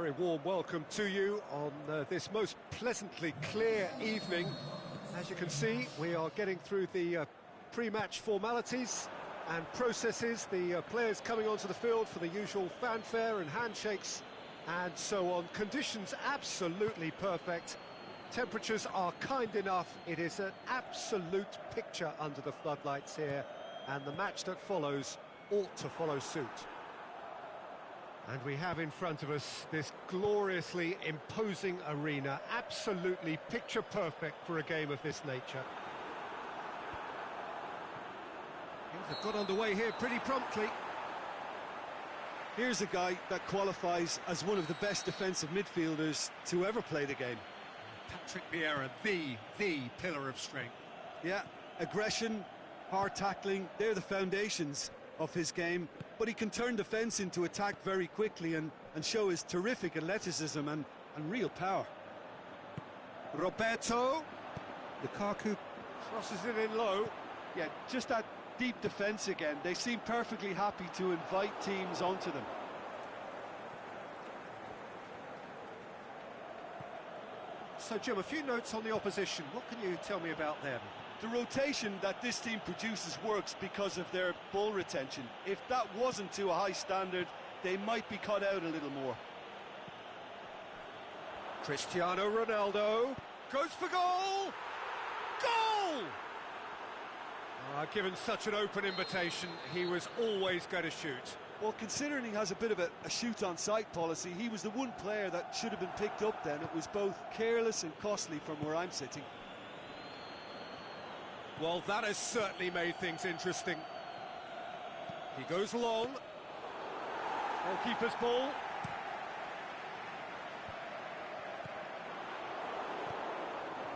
Very warm welcome to you on this most pleasantly clear evening. As you can see, we are getting through the pre-match formalities and processes, the players coming onto the field for the usual fanfare and handshakes and so on. Conditions absolutely perfect. Temperatures are kind enough. It is an absolute picture under the floodlights here, and the match that follows ought to follow suit. And we have in front of us this gloriously imposing arena, absolutely picture perfect for a game of this nature. Things have got underway here pretty promptly. Here's a guy that qualifies as one of the best defensive midfielders to ever play the game. Patrick Vieira, the pillar of strength. Yeah, aggression, hard tackling, they're the foundations of his game, but he can turn defence into attack very quickly and show his terrific athleticism and real power. Roberto, Lukaku crosses it in low. Yeah, just that deep defence again. They seem perfectly happy to invite teams onto them. So Jim, a few notes on the opposition. What can you tell me about them? The rotation that this team produces works because of their ball retention. If that wasn't to a high standard, they might be cut out a little more. Cristiano Ronaldo goes for goal! Goal! Given such an open invitation, he was always going to shoot. Well, considering he has a bit of a shoot-on-sight policy, he was the one player that should have been picked up then. It was both careless and costly from where I'm sitting. Well, that has certainly made things interesting. He goes long. Goalkeeper's ball.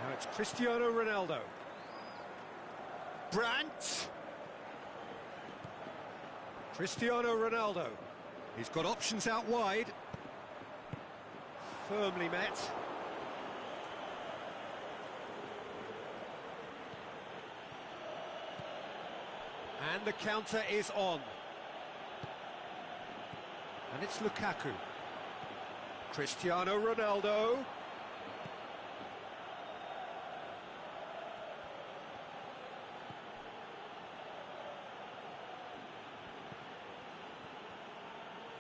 Now it's Cristiano Ronaldo. Brandt. Cristiano Ronaldo. He's got options out wide. Firmly met. And the counter is on. And it's Lukaku. Cristiano Ronaldo.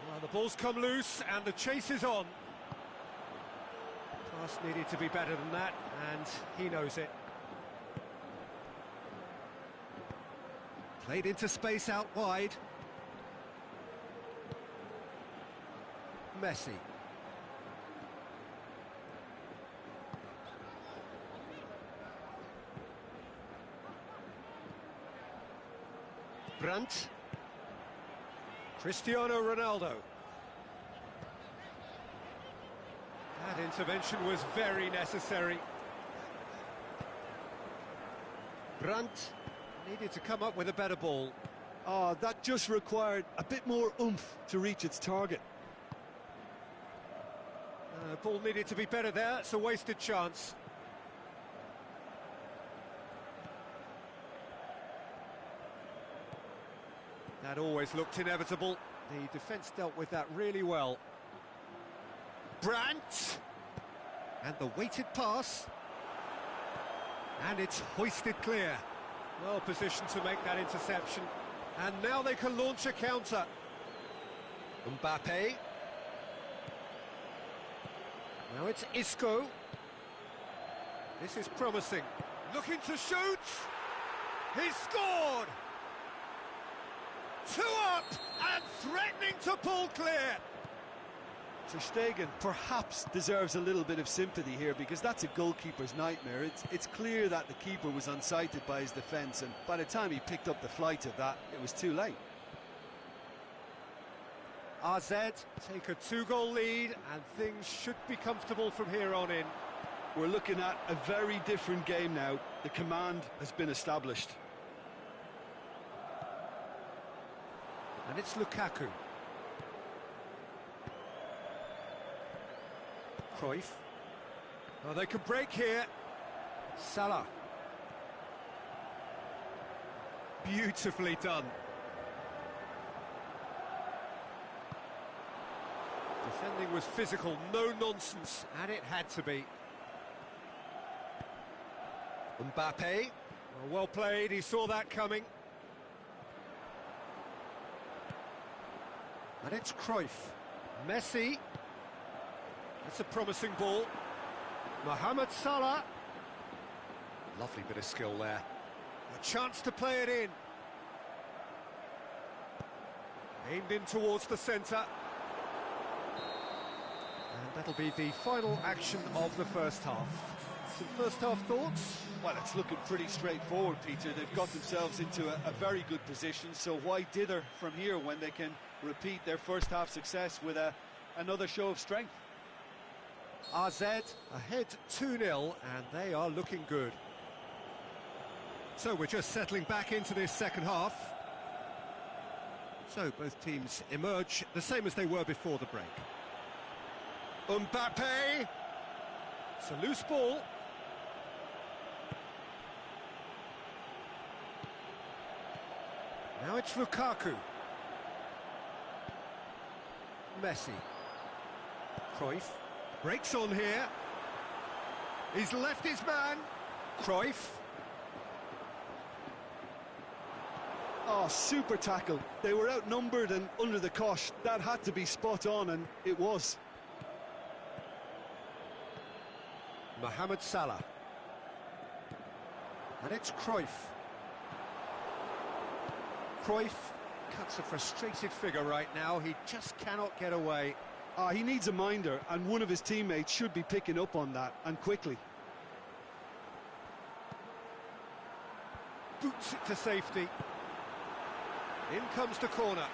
Well, the ball's come loose and the chase is on. Pass needed to be better than that, and he knows it. Played into space out wide. Messi. Brandt. Cristiano Ronaldo. That intervention was very necessary. Brandt needed to come up with a better ball. That just required a bit more oomph to reach its target. Ball needed to be better there, it's a wasted chance. That always looked inevitable. The defence dealt with that really well. Brandt! And the weighted pass. And it's hoisted clear. Well positioned to make that interception. And now they can launch a counter. Mbappe. Now it's Isco. This is promising. Looking to shoot. He's scored! 2 up and threatening to pull clear. Ter Stegen perhaps deserves a little bit of sympathy here, because that's a goalkeeper's nightmare. It's clear that the keeper was unsighted by his defence, and by the time he picked up the flight of that, it was too late. AZ take a 2-goal lead, and things should be comfortable from here on in. We're looking at a very different game now. The command has been established. And it's Lukaku. Cruyff. Oh, they could break here. Salah. Beautifully done. Defending was physical, no nonsense, and it had to be. Mbappe, well played, he saw that coming. And it's Cruyff. Messi. That's a promising ball. Mohamed Salah. Lovely bit of skill there. A chance to play it in. Aimed in towards the centre. And that'll be the final action of the first half. Some first half thoughts? Well, it's looking pretty straightforward, Peter. They've got themselves into a very good position, so why dither from here when they can repeat their first half success with another show of strength? AZ ahead 2-0, and they are looking good. So we're just settling back into this second half. So both teams emerge the same as they were before the break. Mbappe! It's a loose ball. Now it's Lukaku. Messi. Cruyff. Breaks on here. He's left his man. Cruyff. Oh, super tackle. They were outnumbered and under the cosh. That had to be spot on, and it was. Mohamed Salah. And it's Cruyff. Cruyff cuts a frustrated figure right now. He just cannot get away. He needs a minder, and one of his teammates should be picking up on that, and quickly. Boots it to safety. In comes the corner.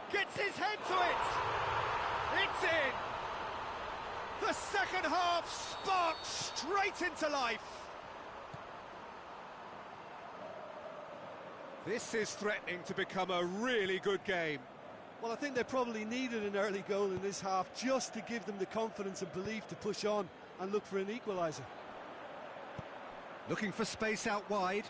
Gets his head to it! It's in! The second half sparked straight into life! This is threatening to become a really good game. Well, I think they probably needed an early goal in this half just to give them the confidence and belief to push on and look for an equaliser. Looking for space out wide.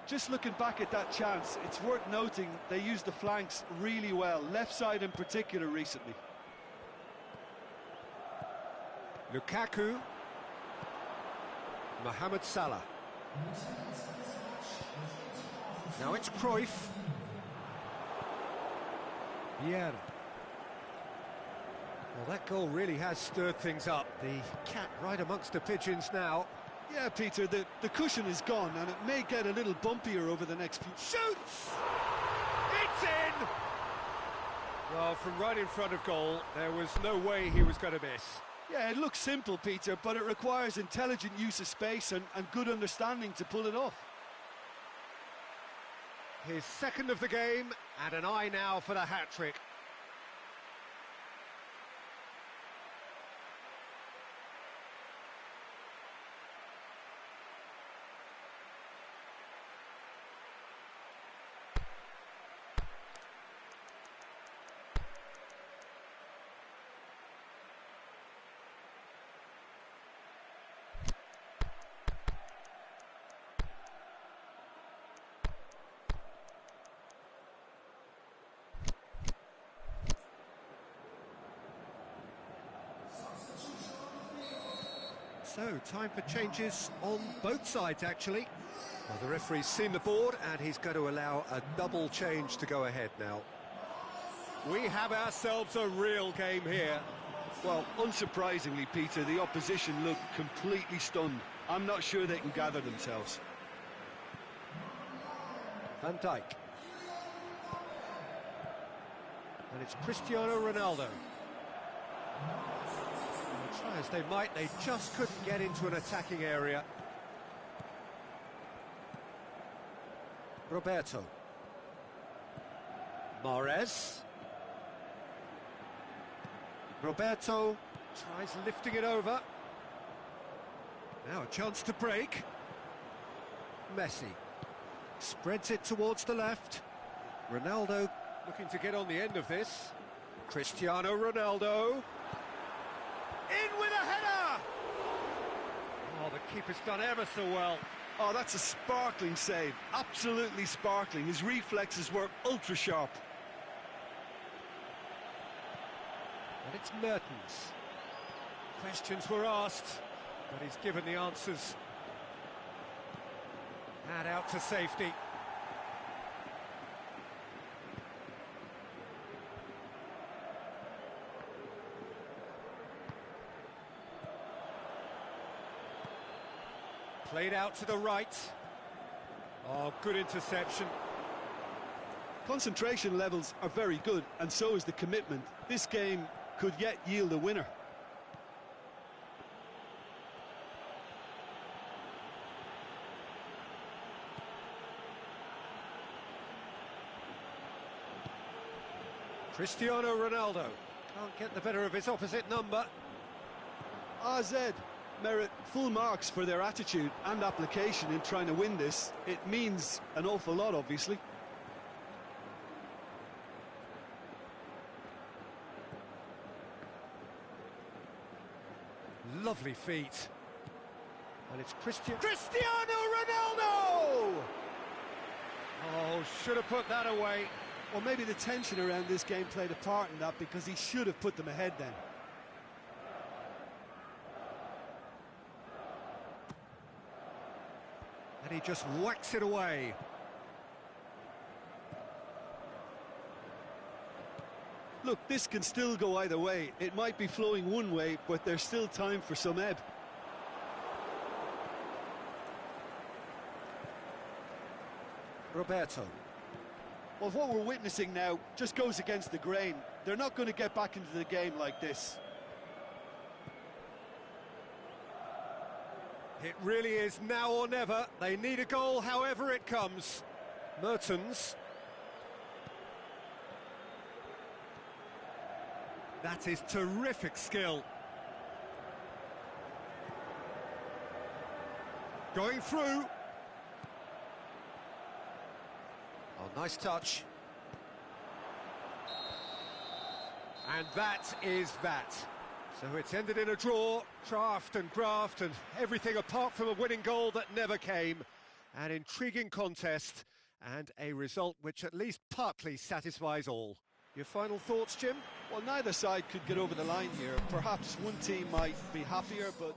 Just looking back at that chance, it's worth noting they used the flanks really well, left side in particular recently. Lukaku. Mohamed Salah. Now it's Cruyff. Vieira. Well, that goal really has stirred things up. The cat right amongst the pigeons now. Yeah, Peter, the cushion is gone, and it may get a little bumpier over the next few... Shoots! It's in! Well, from right in front of goal, there was no way he was going to miss. Yeah, it looks simple, Peter, but it requires intelligent use of space and good understanding to pull it off. His second of the game, and an eye now for the hat-trick. So, time for changes on both sides, actually. Well, the referee's seen the board, and he's going to allow a double change to go ahead now. We have ourselves a real game here. Well, unsurprisingly, Peter, the opposition look completely stunned. I'm not sure they can gather themselves. Van Dijk. And it's Cristiano Ronaldo. Try as they might, they just couldn't get into an attacking area. Roberto. Mahrez. Roberto tries lifting it over. Now a chance to break. Messi spreads it towards the left. Ronaldo looking to get on the end of this. Cristiano Ronaldo. In with a header! Oh, the keeper's done ever so well. Oh, that's a sparkling save. Absolutely sparkling. His reflexes were ultra sharp. And it's Mertens. Questions were asked, but he's given the answers. And out to safety. Played out to the right. Oh, good interception. Concentration levels are very good, and so is the commitment. This game could yet yield a winner. Cristiano Ronaldo can't get the better of his opposite number. AZ merit full marks for their attitude and application in trying to win this. It means an awful lot, obviously. Lovely feet. And it's Cristiano Ronaldo! Oh, should have put that away. Or maybe the tension around this game played a part in that, because he should have put them ahead then. And he just whacks it away. Look, this can still go either way. It might be flowing one way, but there's still time for some ebb. Roberto. Well, what we're witnessing now just goes against the grain. They're not going to get back into the game like this. It really is now or never. They need a goal however it comes. Mertens. That is terrific skill. Going through. Oh, nice touch. And that is that. So it's ended in a draw, draft and graft and everything apart from a winning goal that never came. An intriguing contest and a result which at least partly satisfies all. Your final thoughts, Jim? Well, neither side could get over the line here. Perhaps one team might be happier, but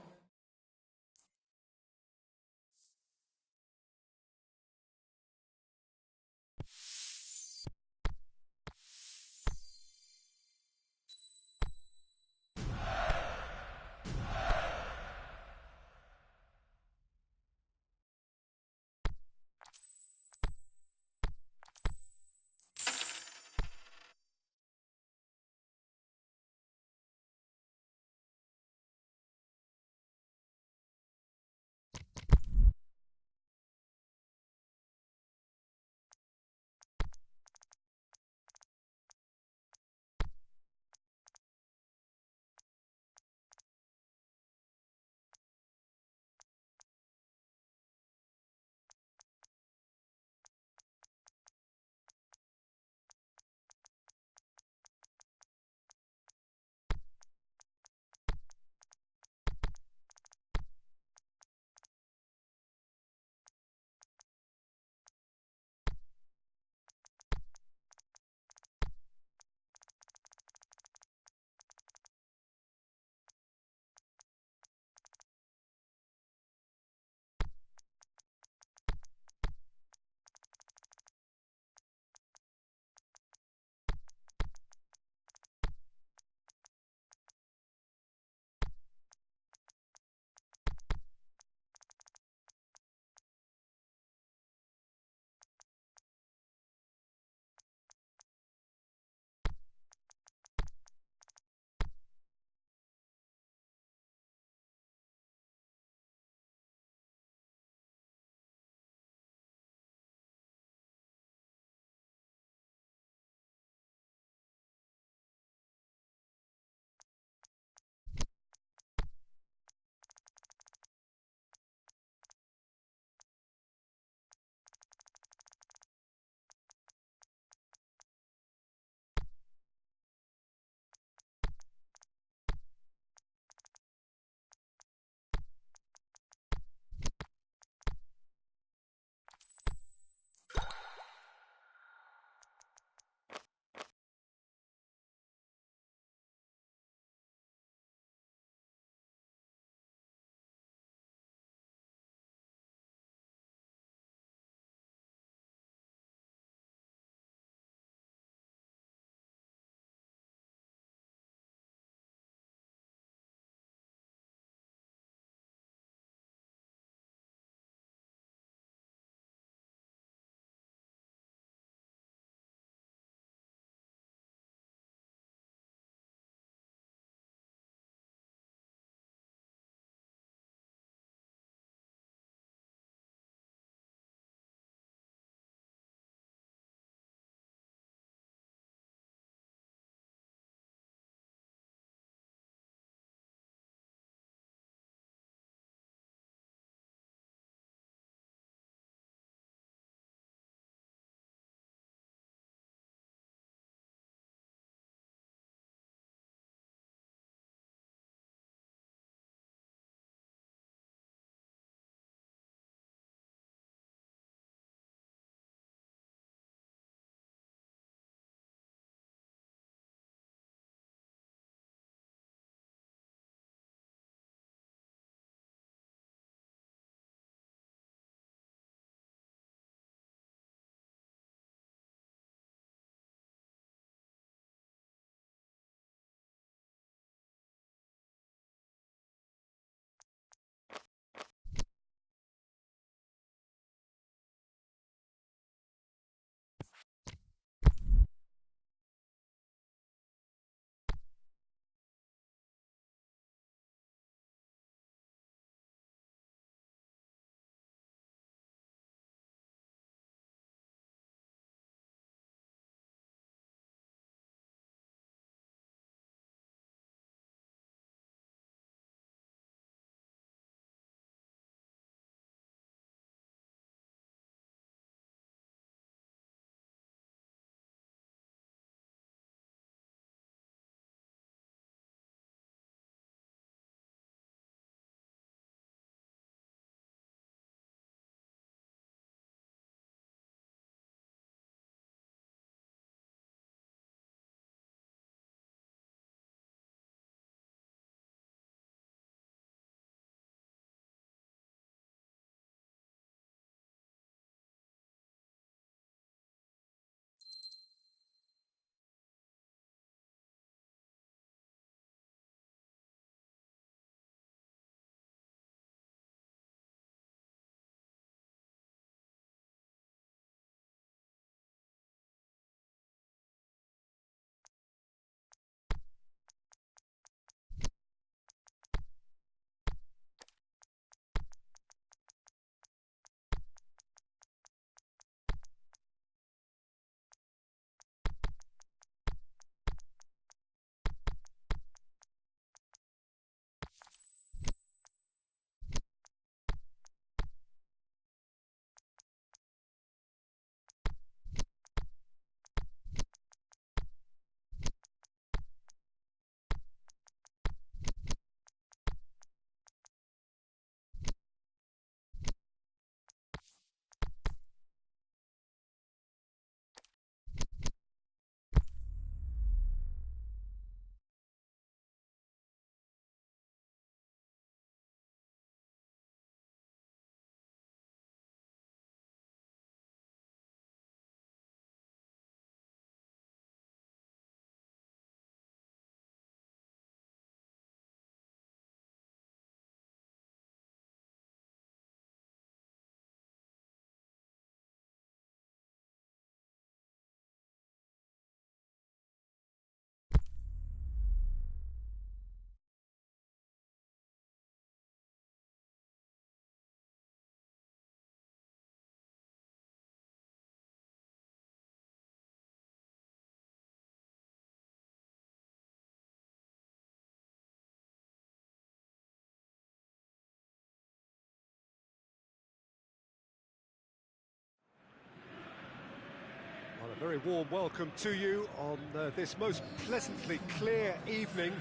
very warm welcome to you on this most pleasantly clear evening.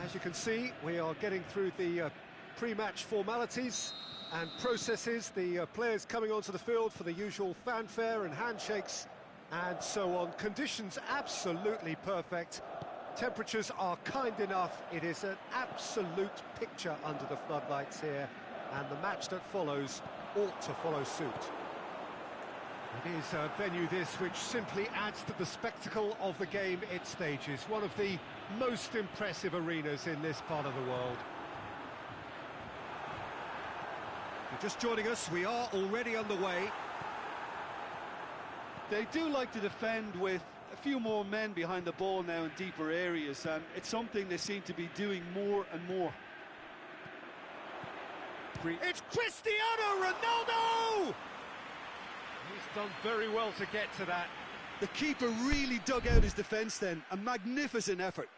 As you can see, we are getting through the pre-match formalities and processes, the players coming onto the field for the usual fanfare and handshakes and so on. Conditions absolutely perfect. Temperatures are kind enough. It is an absolute picture under the floodlights here, and the match that follows ought to follow suit. It is a venue this which simply adds to the spectacle of the game it stages. One of the most impressive arenas in this part of the world. If you're just joining us, we are already underway. They do like to defend with a few more men behind the ball now in deeper areas, and it's something they seem to be doing more and more. It's Cristiano Ronaldo! He's done very well to get to that. The keeper really dug out his defence then, a magnificent effort.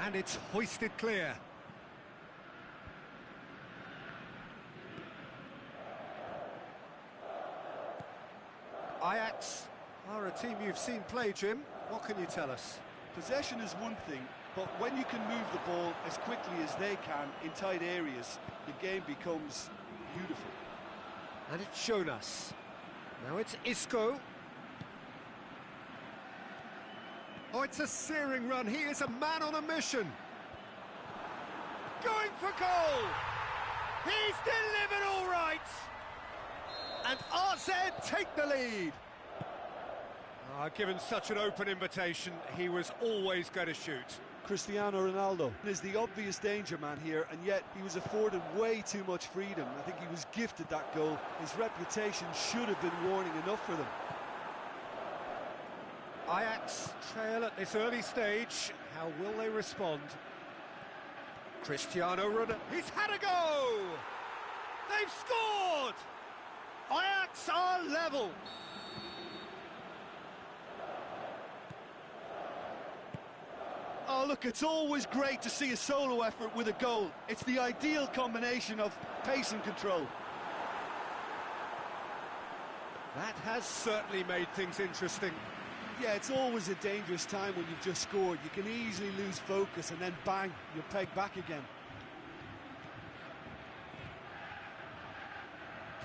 And it's hoisted clear. Ajax are a team you've seen play, Jim. What can you tell us? Possession is one thing, but when you can move the ball as quickly as they can in tight areas, the game becomes beautiful. And it's shown us. Now it's Isco. Oh, it's a searing run. He is a man on a mission. Going for goal. He's delivered all right. And RZ take the lead. Given such an open invitation, he was always going to shoot. Cristiano Ronaldo is the obvious danger man here, and yet he was afforded way too much freedom. I think he was gifted that goal. His reputation should have been warning enough for them. Ajax trail at this early stage. How will they respond? Cristiano Ronaldo. He's had a go! They've scored! Ajax are level. Oh, look, it's always great to see a solo effort with a goal. It's the ideal combination of pace and control. That has certainly made things interesting. Yeah, it's always a dangerous time when you've just scored. You can easily lose focus and then bang, you're pegged back again.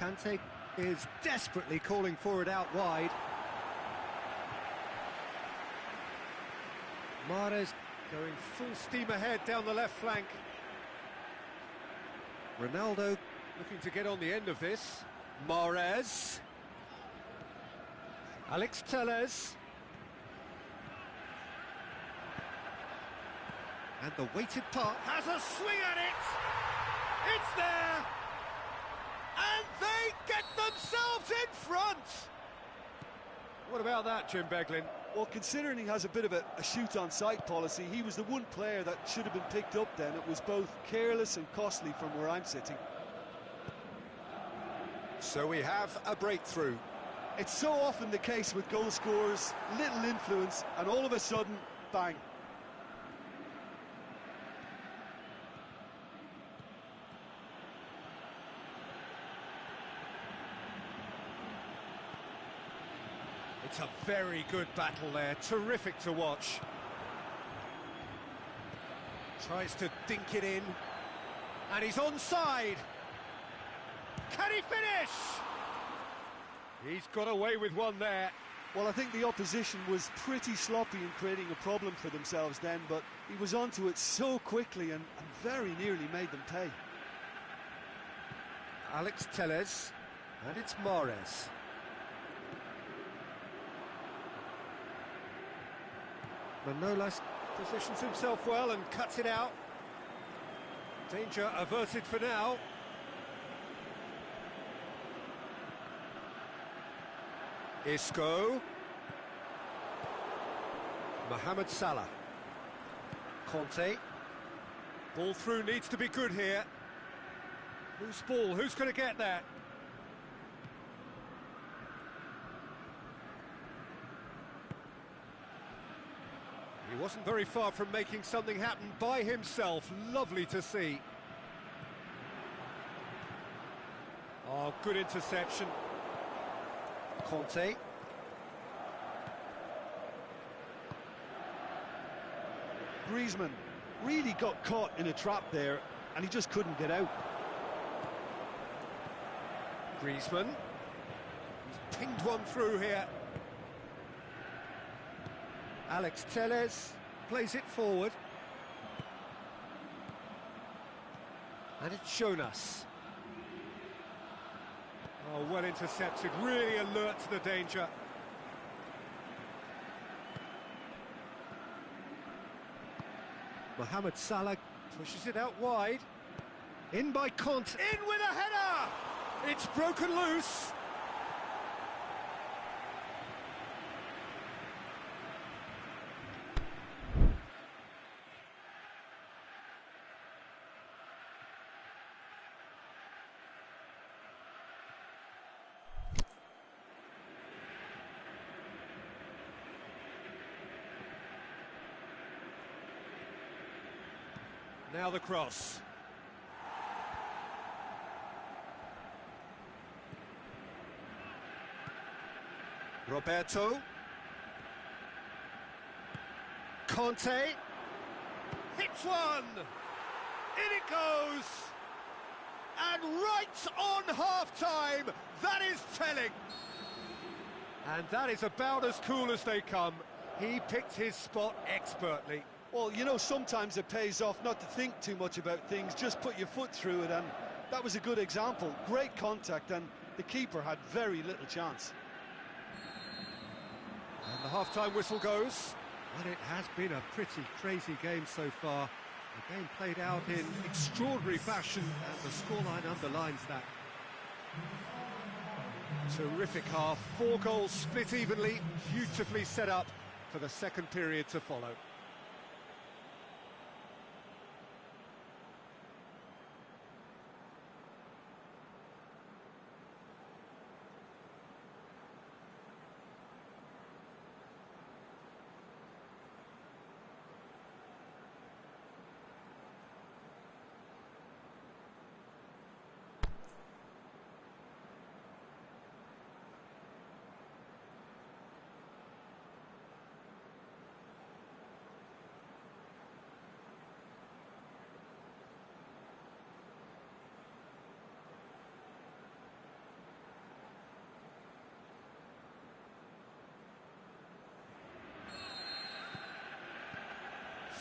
Kante is desperately calling for it out wide. Mahrez going full steam ahead down the left flank. Ronaldo looking to get on the end of this. Mahrez. Alex Telles. And the weighted pass has a swing at it. It's there. And they get themselves in front. What about that, Jim Beglin? Well, considering he has a bit of a shoot-on-sight policy, he was the one player that should have been picked up then. It was both careless and costly from where I'm sitting. So we have a breakthrough. It's so often the case with goal scorers, little influence, and all of a sudden, bang. It's a very good battle there, terrific to watch. Tries to dink it in, and he's onside. Can he finish? He's got away with one there. Well, I think the opposition was pretty sloppy in creating a problem for themselves then, but he was onto it so quickly and very nearly made them pay. Alex Telles, and it's Mahrez. Manolas positions himself well and cuts it out. Danger averted for now. Isco. Mohamed Salah. Conte. Ball through needs to be good here. Whose ball? Who's going to get that? He wasn't very far from making something happen by himself. Lovely to see. Oh, good interception. Conte. Griezmann really got caught in a trap there and he just couldn't get out. Griezmann. He's pinged one through here. Alex Telles plays it forward. And it's Jonas. Oh, well intercepted, really alert to the danger. Mohamed Salah pushes it out wide. In by Conte. In with a header! It's broken loose. Now the cross. Roberto. Conte. Hits one. In it goes. And right on half-time. That is telling. And that is about as cool as they come. He picked his spot expertly. Well, you know, sometimes it pays off not to think too much about things, just put your foot through it, and that was a good example. Great contact, and the keeper had very little chance. And the half-time whistle goes. Well, it has been a pretty crazy game so far. The game played out in extraordinary fashion, and the scoreline underlines that. Terrific half, 4 goals split evenly, beautifully set up for the second period to follow.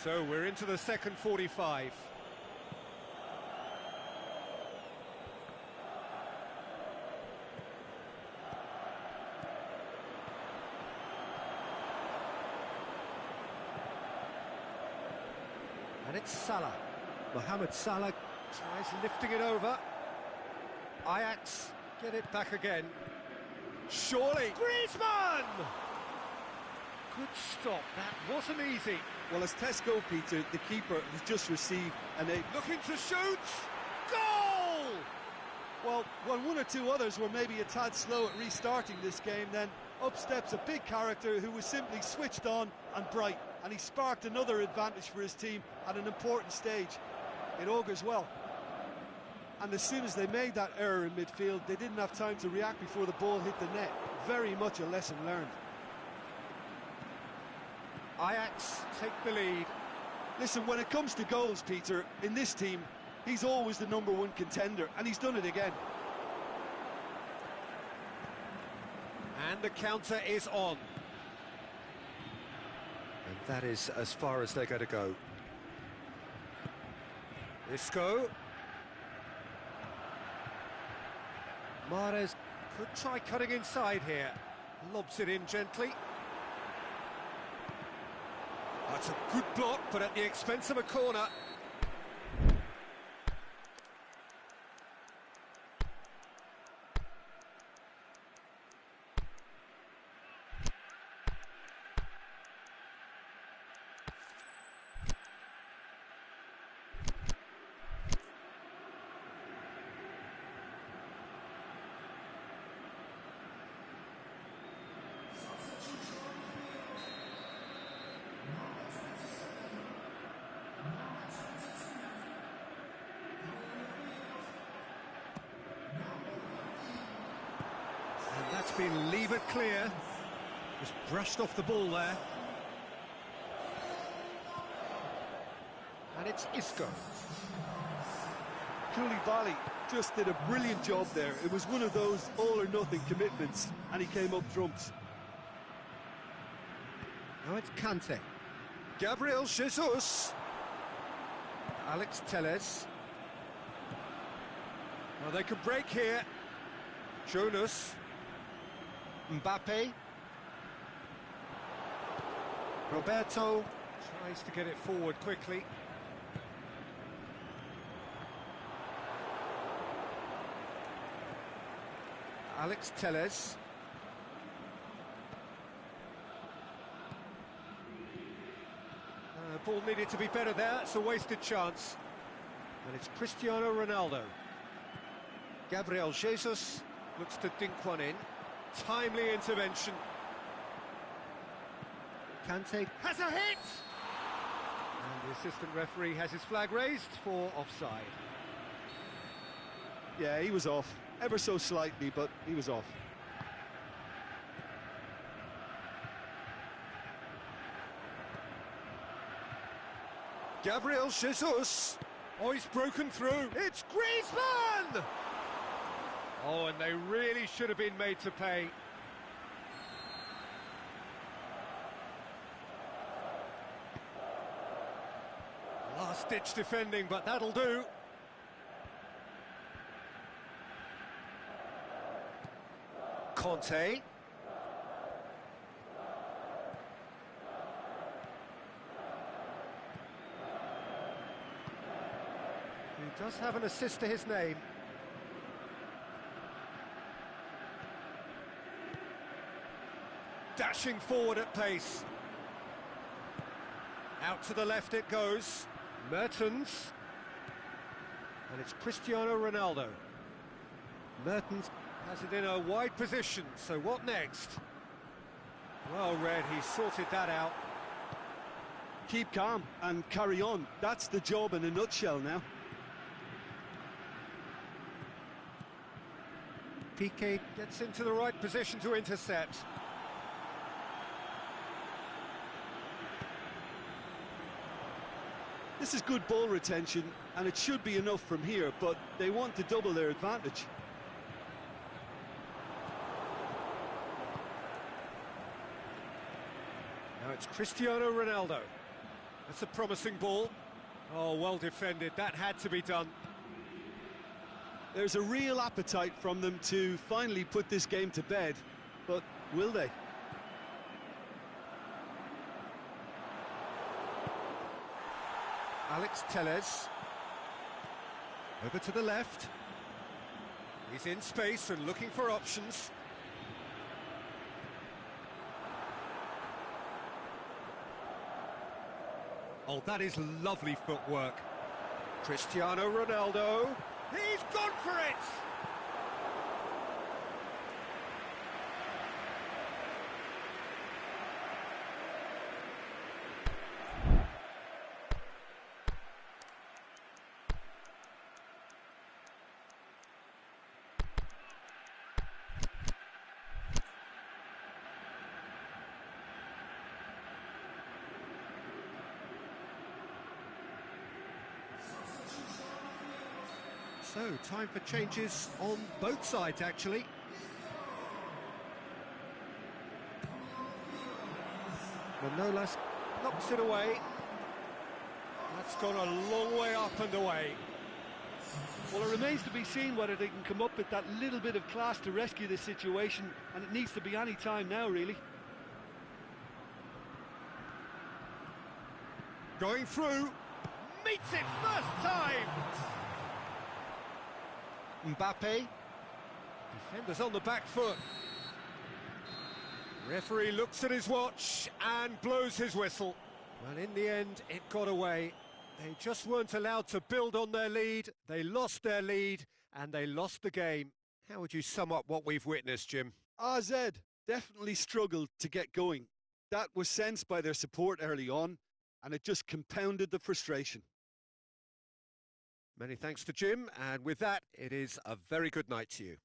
So we're into the second 45. And it's Salah. Mohamed Salah tries lifting it over. Ajax get it back again. Surely. Griezmann! Good stop, that wasn't easy. Well, as tests go, Peter, the keeper has just received an eight. Looking to shoot! Goal! Well, when one or two others were maybe a tad slow at restarting this game, then up steps a big character who was simply switched on and bright, and he sparked another advantage for his team at an important stage. It augurs well. And as soon as they made that error in midfield, they didn't have time to react before the ball hit the net. Very much a lesson learned. Ajax take the lead. Listen, when it comes to goals, Peter, in this team, he's always the #1 contender, and he's done it again. And the counter is on. And that is as far as they're going to go. Isco. Mahrez could try cutting inside here. Lobs it in gently. That's a good block, but at the expense of a corner. That's been levered clear. Just brushed off the ball there. And it's Isco. Koulibaly just did a brilliant job there. It was one of those all-or-nothing commitments, and he came up trumps. Now it's Kante. Gabriel Jesus. Alex Telles. Well, they could break here. Jonas. Mbappe. Roberto tries to get it forward quickly. Alex Telles. Ball needed to be better there, it's a wasted chance. And it's Cristiano Ronaldo. Gabriel Jesus looks to dink one in. Timely intervention. Kante has a hit! And the assistant referee has his flag raised for offside. Yeah, he was off, ever so slightly, but he was off. Gabriel Jesus. Oh, he's broken through. It's Griezmann! Oh, and they really should have been made to pay. Last-ditch defending, but that'll do. Conte. He does have an assist to his name. Dashing forward at pace. Out to the left it goes. Mertens. And it's Cristiano Ronaldo. Mertens has it in a wide position, so what next? Well read, he sorted that out. Keep calm and carry on. That's the job in a nutshell now. Piqué gets into the right position to intercept. This is good ball retention, and it should be enough from here, but they want to double their advantage. Now it's Cristiano Ronaldo. That's a promising ball. Oh, well defended. That had to be done. There's a real appetite from them to finally put this game to bed, but will they? Alex Telles. Over to the left. He's in space and looking for options. Oh, that is lovely footwork. Cristiano Ronaldo. He's gone for it! So, time for changes on both sides, actually. Manolas knocks it away. That's gone a long way up and away. Well, it remains to be seen whether they can come up with that little bit of class to rescue this situation, and it needs to be any time now, really. Going through, meets it first time! Mbappe, defenders on the back foot. Referee looks at his watch and blows his whistle. Well, in the end, it got away. They just weren't allowed to build on their lead. They lost their lead and they lost the game. How would you sum up what we've witnessed, Jim? AZ definitely struggled to get going. That was sensed by their support early on, and it just compounded the frustration. Many thanks to Jim, and with that, it is a very good night to you.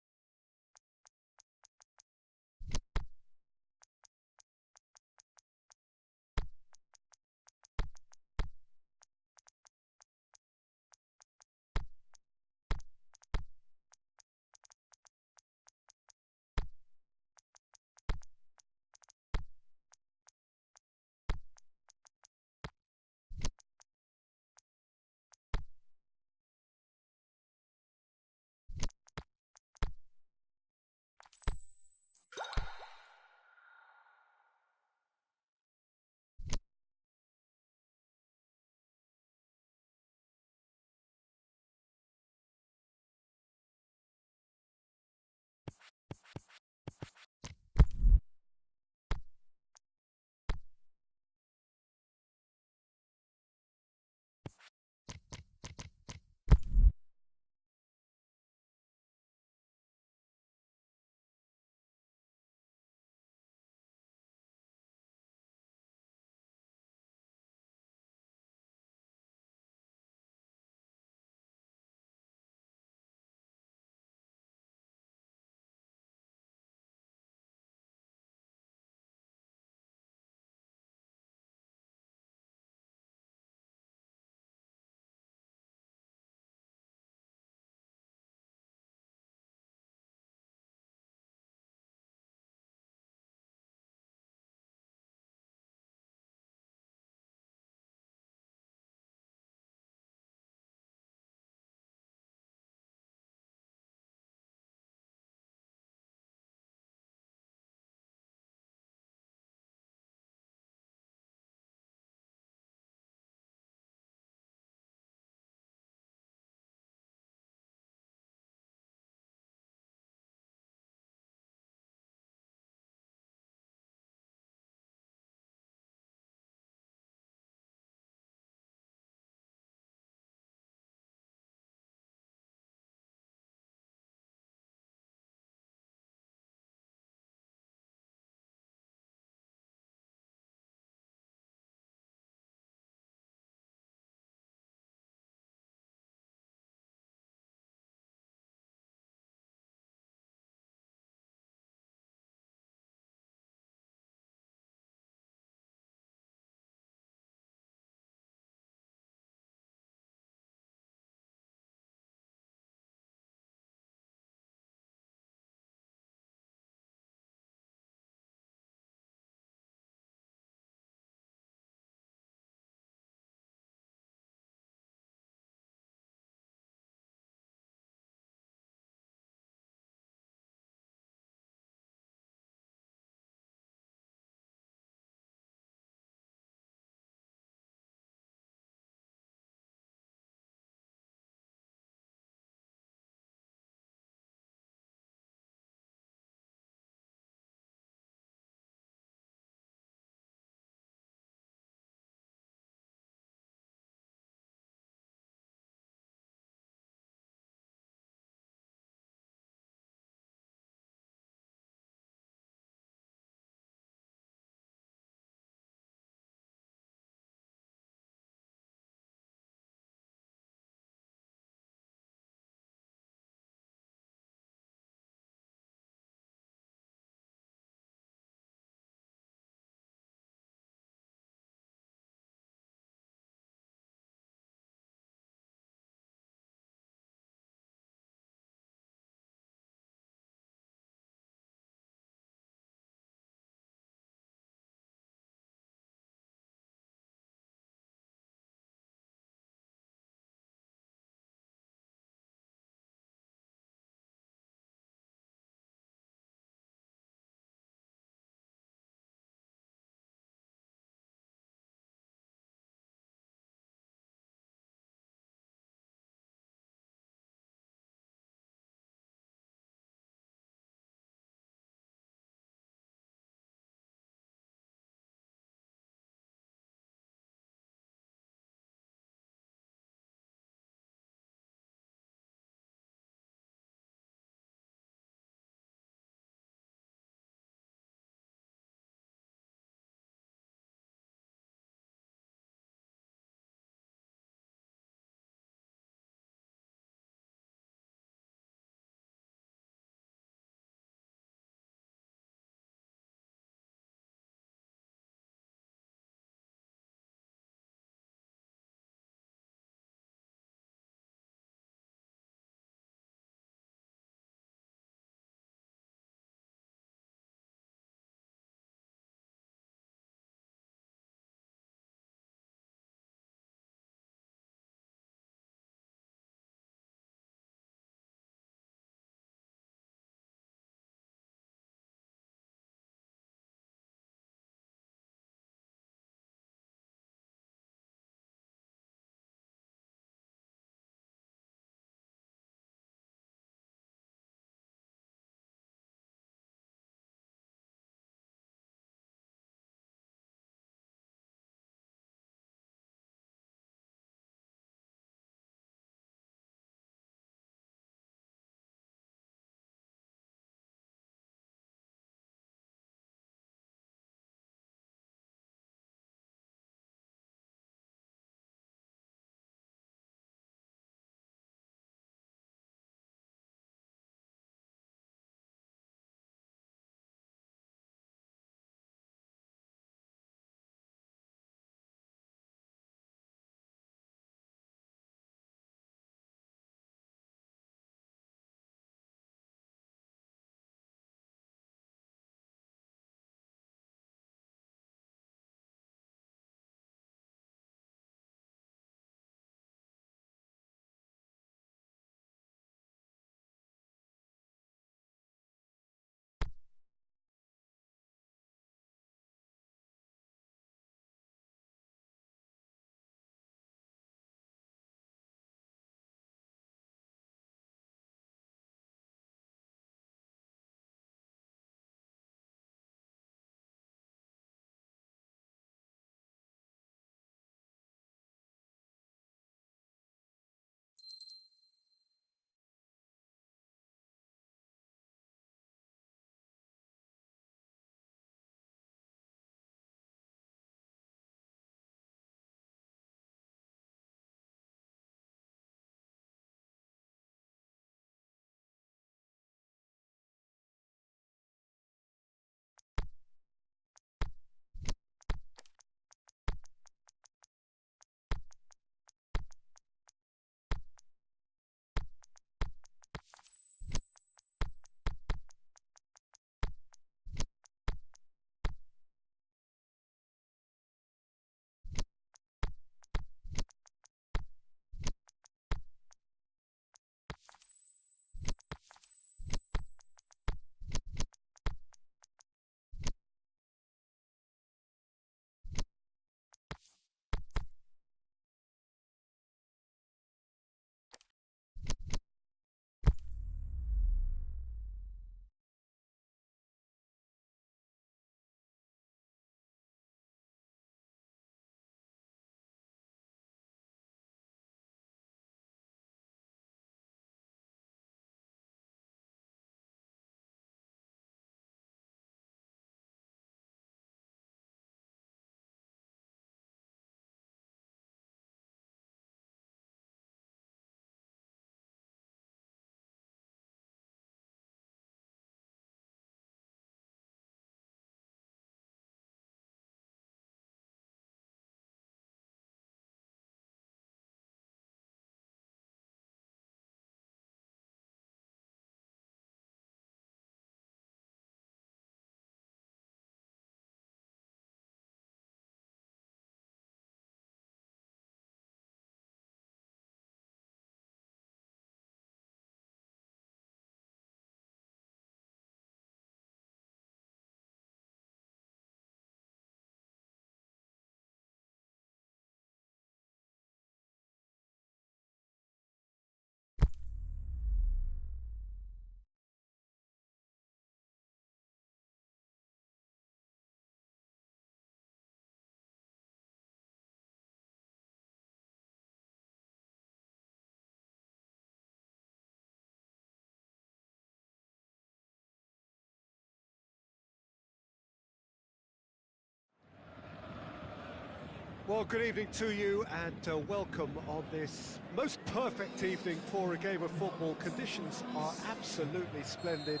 Well, good evening to you and welcome on this most perfect evening for a game of football. Conditions are absolutely splendid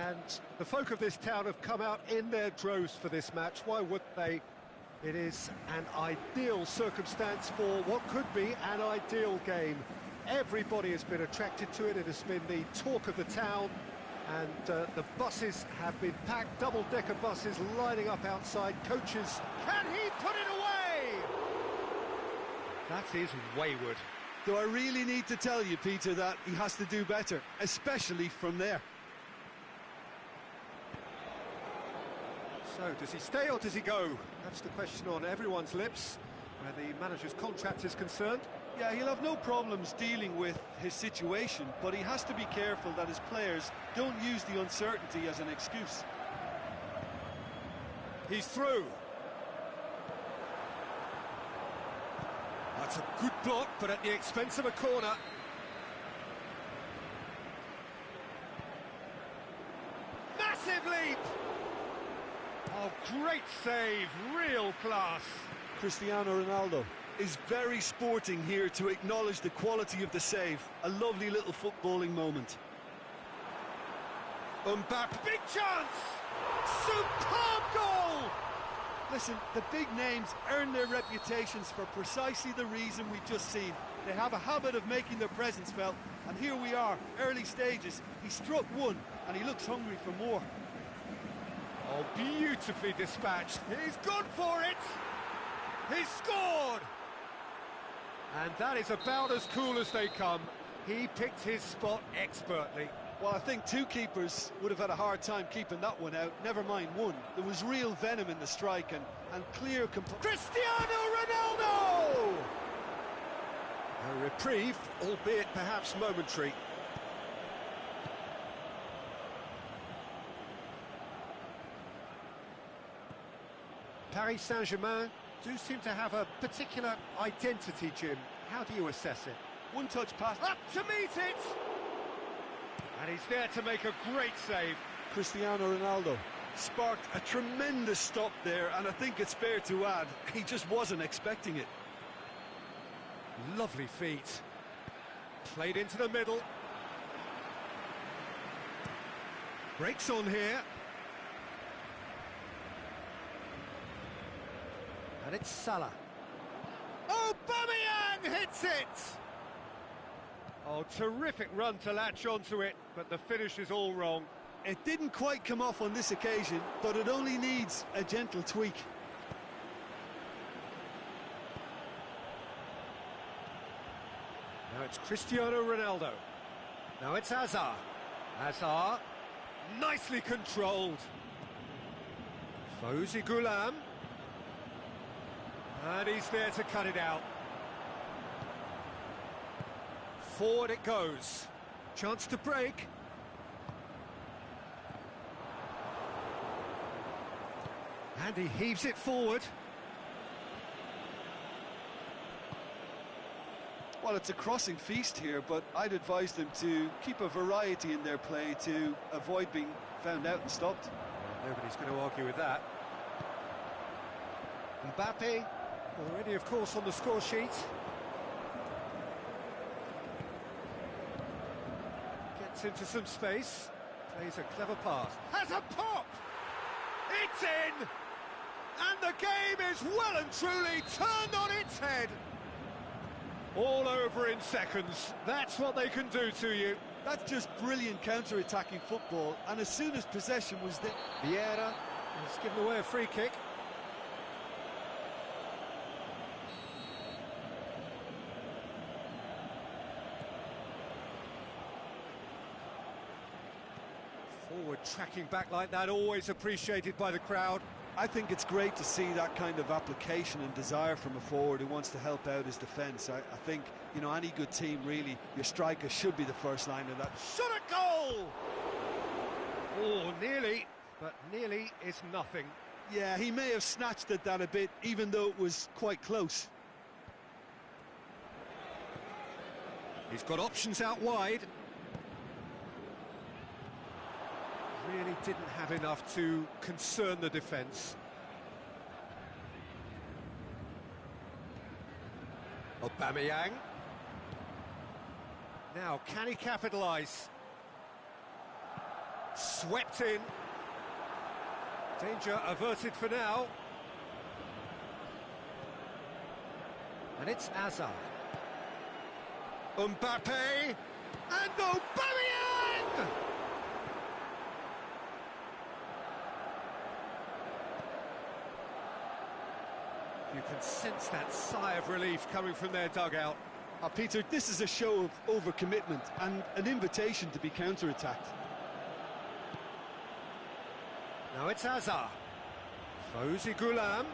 and the folk of this town have come out in their droves for this match. Why wouldn't they? It is an ideal circumstance for what could be an ideal game. Everybody has been attracted to it. It has been the talk of the town. And the buses have been packed, double-decker buses lining up outside. Coaches, can he put it away? That is wayward. Do I really need to tell you, Peter, that he has to do better, especially from there? So, does he stay or does he go? That's the question on everyone's lips, where the manager's contract is concerned. Yeah, he'll have no problems dealing with his situation, but he has to be careful that his players don't use the uncertainty as an excuse. He's through. That's a good block, but at the expense of a corner. Massive leap! Oh, great save, real class. Cristiano Ronaldo is very sporting here to acknowledge the quality of the save. A lovely little footballing moment. Mbappe, big chance! Superb goal! Listen, the big names earn their reputations for precisely the reason we've just seen. They have a habit of making their presence felt, and here we are, early stages. He struck one, and he looks hungry for more. Oh, beautifully dispatched. He's gone for it! He's scored! And that is about as cool as they come. He picked his spot expertly. Well, I think two keepers would have had a hard time keeping that one out, never mind one. There was real venom in the strike and clear... Cristiano Ronaldo! A reprieve, albeit perhaps momentary. Paris Saint-Germain do seem to have a particular identity, Jim. How do you assess it? One touch pass. Up to meet it! And he's there to make a great save. Cristiano Ronaldo sparked a tremendous stop there, and I think it's fair to add, he just wasn't expecting it. Lovely feet. Played into the middle. Breaks on here. And it's Salah. Aubameyang hits it! Oh, terrific run to latch onto it, but the finish is all wrong. It didn't quite come off on this occasion, but it only needs a gentle tweak. Now it's Cristiano Ronaldo. Now it's Hazard. Hazard, nicely controlled. Fawzi Ghulam. And he's there to cut it out. Forward it goes. Chance to break. And he heaves it forward. Well, it's a crossing feast here, but I'd advise them to keep a variety in their play to avoid being found out and stopped. Nobody's going to argue with that. Mbappe, already, of course, on the score sheet. Gets into some space. Plays a clever pass. Has a pop! It's in! And the game is well and truly turned on its head. All over in seconds. That's what they can do to you. That's just brilliant counter-attacking football, and as soon as possession was there... Vieira has given away a free kick. Forward tracking back like that, always appreciated by the crowd. I think it's great to see that kind of application and desire from a forward who wants to help out his defence. I think, you know, any good team, really, your striker should be the first line of that. Shot a goal! Oh, nearly, but nearly is nothing. Yeah, he may have snatched at that a bit, even though it was quite close. He's got options out wide. Really didn't have enough to concern the defence. Aubameyang. Now, can he capitalise? Swept in. Danger averted for now. And it's Hazard. Mbappe. And Aubameyang! You can sense that sigh of relief coming from their dugout. Peter, this is a show of overcommitment and an invitation to be counter-attacked. Now it's Hazard. Fawzi Ghulam.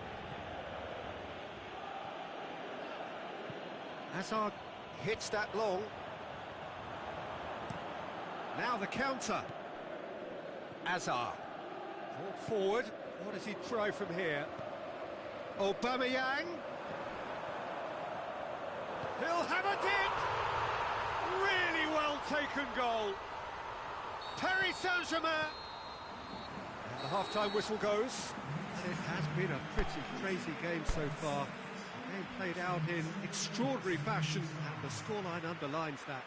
Hazard hits that long. Now the counter. Hazard. Brought forward. What does he try from here? Aubameyang. He'll have a dip! Really well taken goal. Paris Saint-Germain. And the half-time whistle goes. And it has been a pretty crazy game so far. The game played out in extraordinary fashion, and the scoreline underlines that.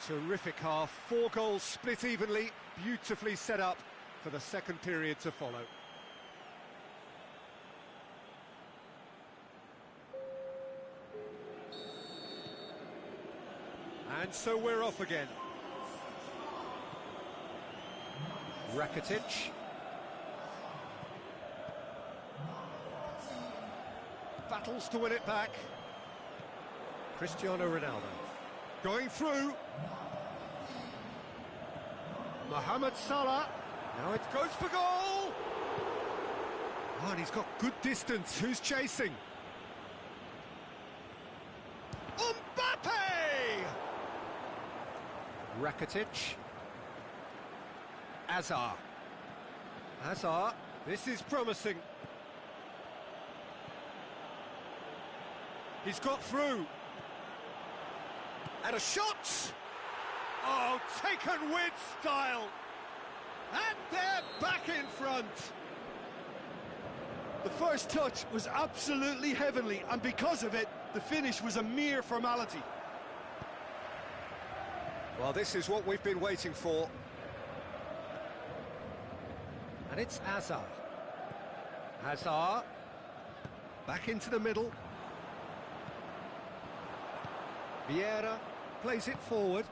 Terrific half, 4 goals split evenly, beautifully set up for the second period to follow. And so we're off again. Rakitic. Battles to win it back. Cristiano Ronaldo. Going through. Mohamed Salah. Now it goes for goal. Oh, and he's got good distance. Who's chasing? Mbappe! Rakitic. Hazard. Hazard. This is promising. He's got through. And a shot! Oh, taken with style. And they're back in front. The first touch was absolutely heavenly, and because of it, the finish was a mere formality. Well, this is what we've been waiting for. And it's Hazard. Hazard. Back into the middle. Vieira plays it forward.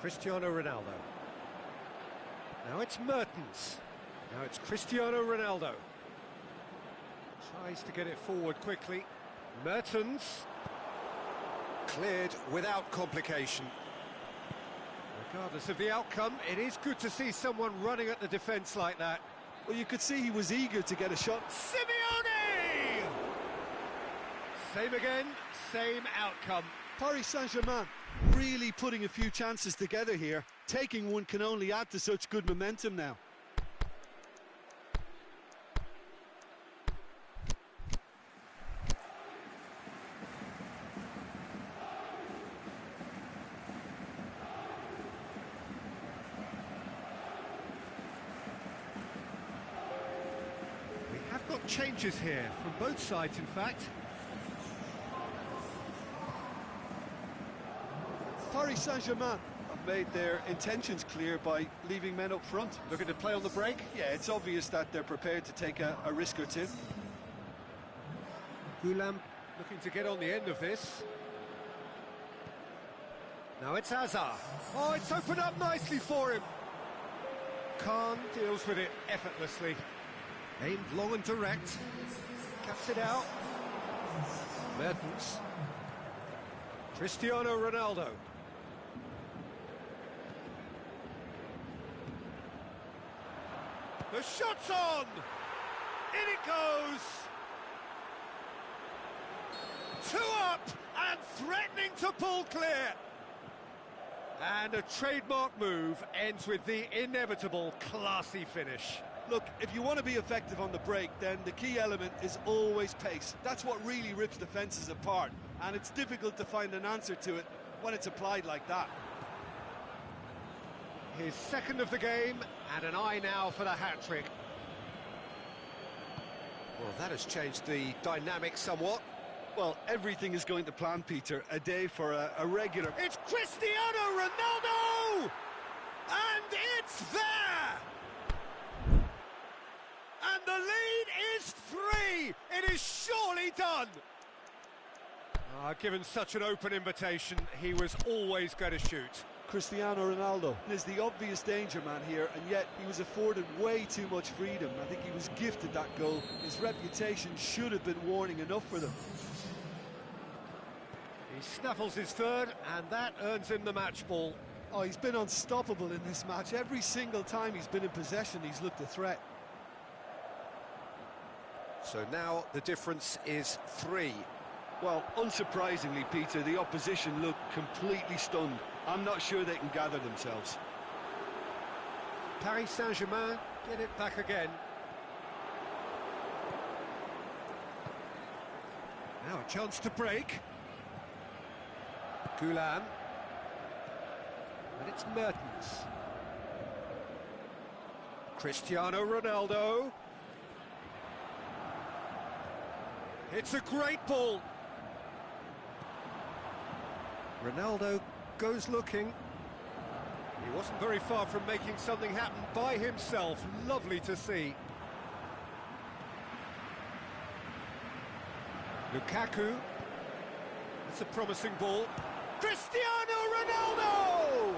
Cristiano Ronaldo. Now it's Mertens. Now it's Cristiano Ronaldo. Tries to get it forward quickly. Mertens. Cleared without complication. Regardless of the outcome, it is good to see someone running at the defence like that. Well, you could see he was eager to get a shot. Simeone! Same again, same outcome. Paris Saint-Germain really putting a few chances together here. Taking one can only add to such good momentum now. We have got changes here from both sides, in fact. Paris Saint-Germain have made their intentions clear by leaving men up front. Looking to play on the break? Yeah, it's obvious that they're prepared to take a risk or two. Ghulam looking to get on the end of this. Now it's Hazard. Oh, it's opened up nicely for him. Khan deals with it effortlessly. Aimed long and direct. Cuts it out. Mertens. Cristiano Ronaldo. The shot's on! In it goes! 2 up and threatening to pull clear. And a trademark move ends with the inevitable classy finish. Look, if you want to be effective on the break, then the key element is always pace. That's what really rips defences apart, and it's difficult to find an answer to it when it's applied like that. His second of the game, and an eye now for the hat-trick. Well, that has changed the dynamic somewhat. Well, everything is going to plan, Peter. A day for a regular... It's Cristiano Ronaldo! And it's there! And the lead is 3! It is surely done! Given such an open invitation, he was always going to shoot. Cristiano Ronaldo is the obvious danger man here, and yet he was afforded way too much freedom. I think he was gifted that goal. His reputation should have been warning enough for them. He snaffles his third, and that earns him the match ball. Oh, he's been unstoppable in this match. Every single time he's been in possession, he's looked a threat. So now the difference is 3. Well, unsurprisingly, Peter, the opposition look completely stunned. I'm not sure they can gather themselves. Paris Saint-Germain get it back again. Now a chance to break. Goulam. And it's Mertens. Cristiano Ronaldo. It's a great ball. Ronaldo goes looking. He wasn't very far from making something happen by himself. Lovely to see. Lukaku. That's a promising ball. Cristiano Ronaldo!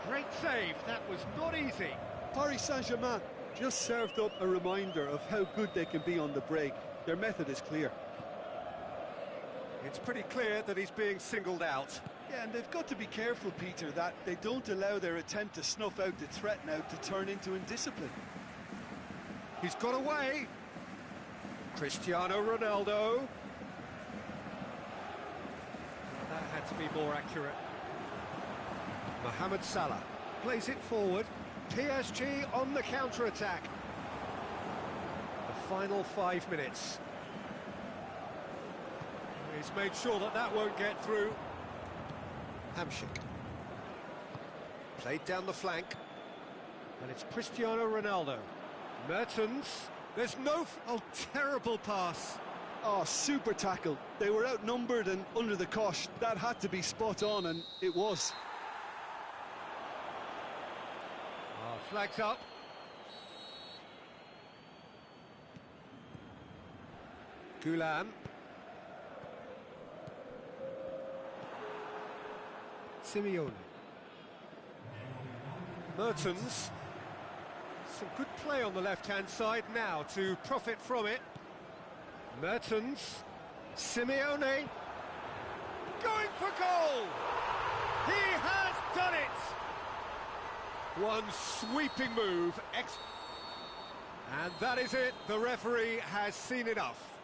Great save. That was not easy. Paris Saint-Germain just served up a reminder of how good they can be on the break. Their method is clear. It's pretty clear that he's being singled out. Yeah, and they've got to be careful, Peter, that they don't allow their attempt to snuff out the threat now to turn into indiscipline. He's got away. Cristiano Ronaldo. That had to be more accurate. Mohamed Salah plays it forward. PSG on the counter-attack. The final 5 minutes. He's made sure that that won't get through. Hamsik. Played down the flank. And it's Cristiano Ronaldo. Mertens. There's no... Oh, terrible pass. Oh, super tackle. They were outnumbered and under the cosh. That had to be spot on, and it was. Flags up. Goulam. Simeone. Mertens. Some good play on the left-hand side now to profit from it. Mertens. Simeone. Going for goal! He has done it! One sweeping move. And that is it. The referee has seen enough.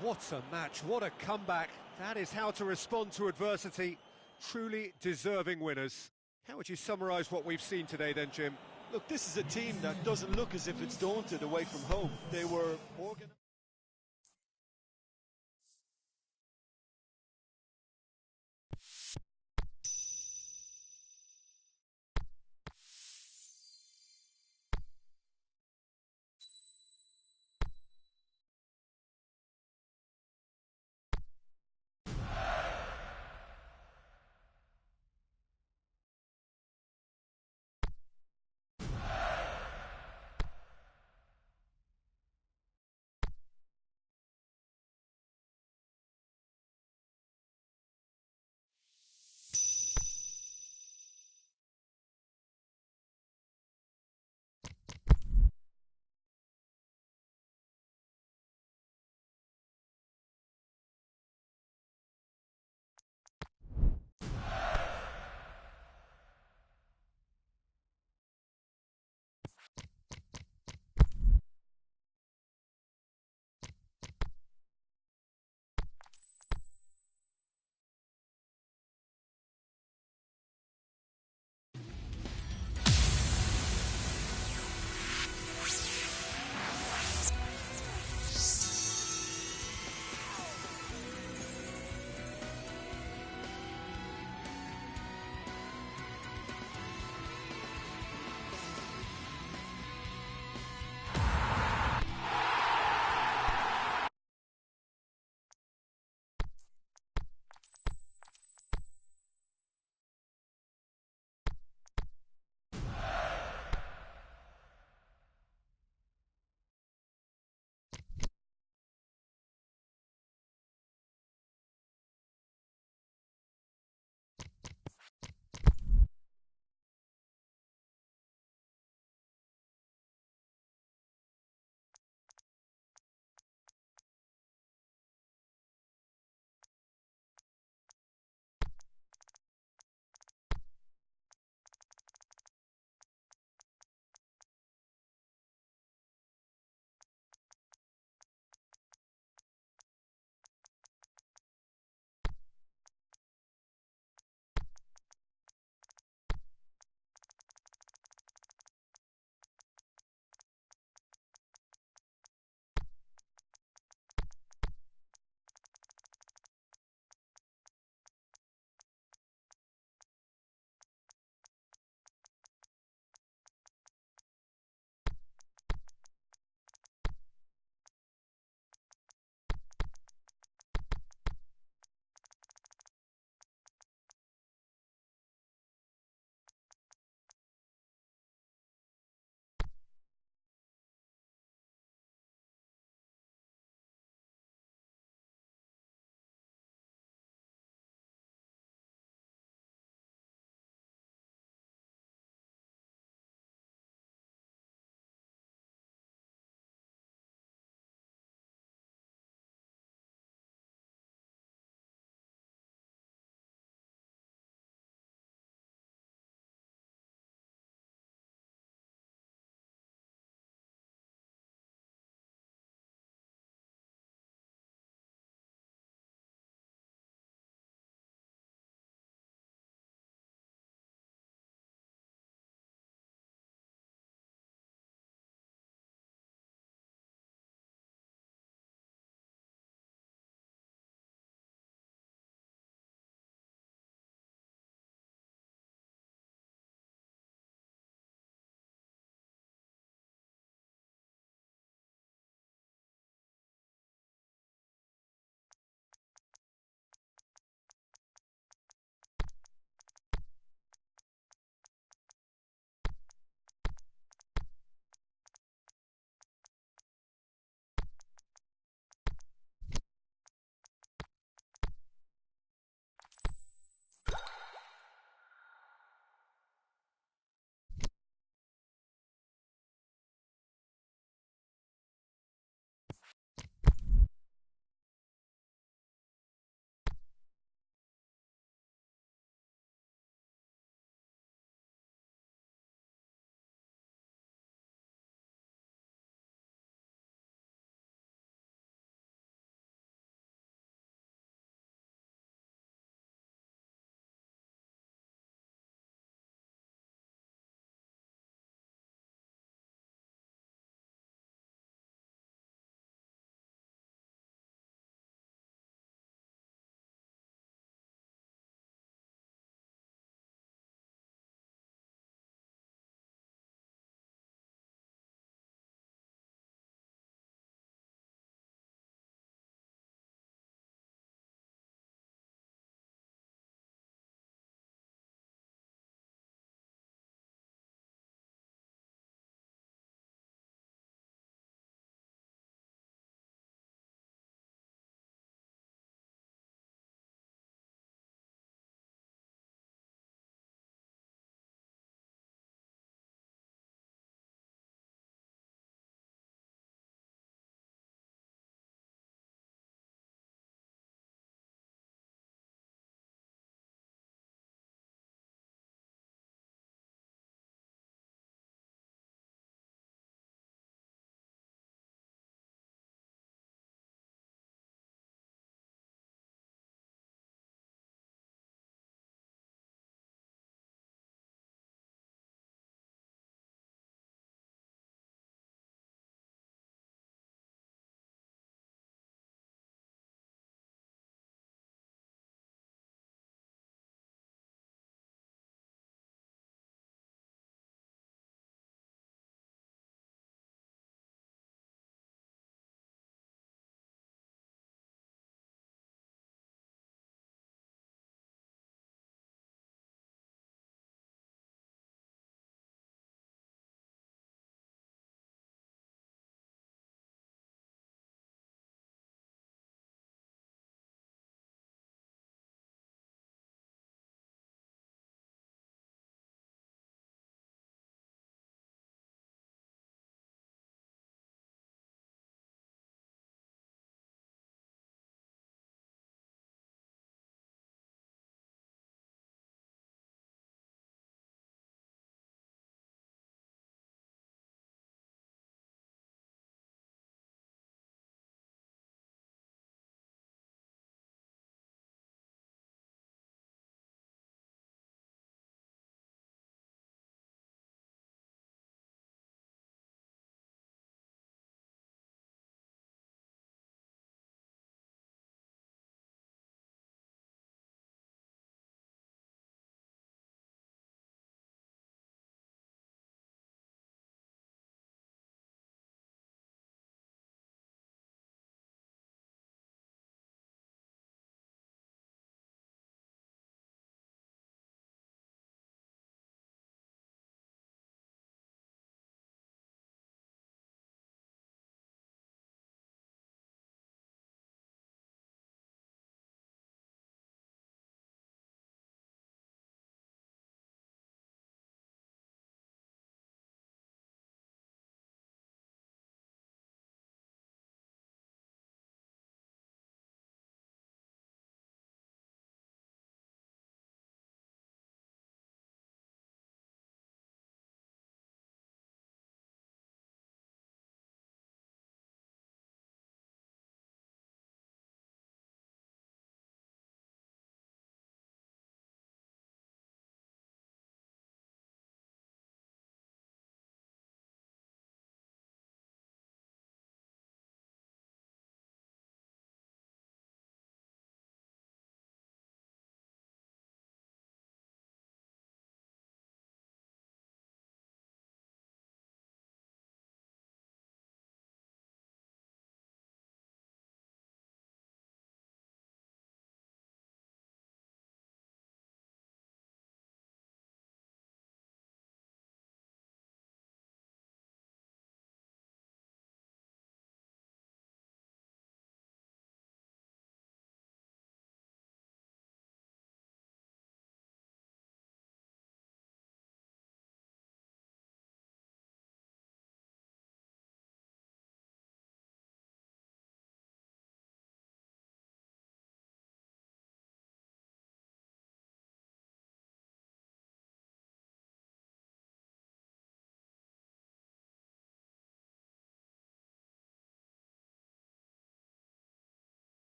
What a match. What a comeback. That is how to respond to adversity. Truly deserving winners. How would you summarise what we've seen today then, Jim? Look, this is a team that doesn't look as if it's daunted away from home. They were organised.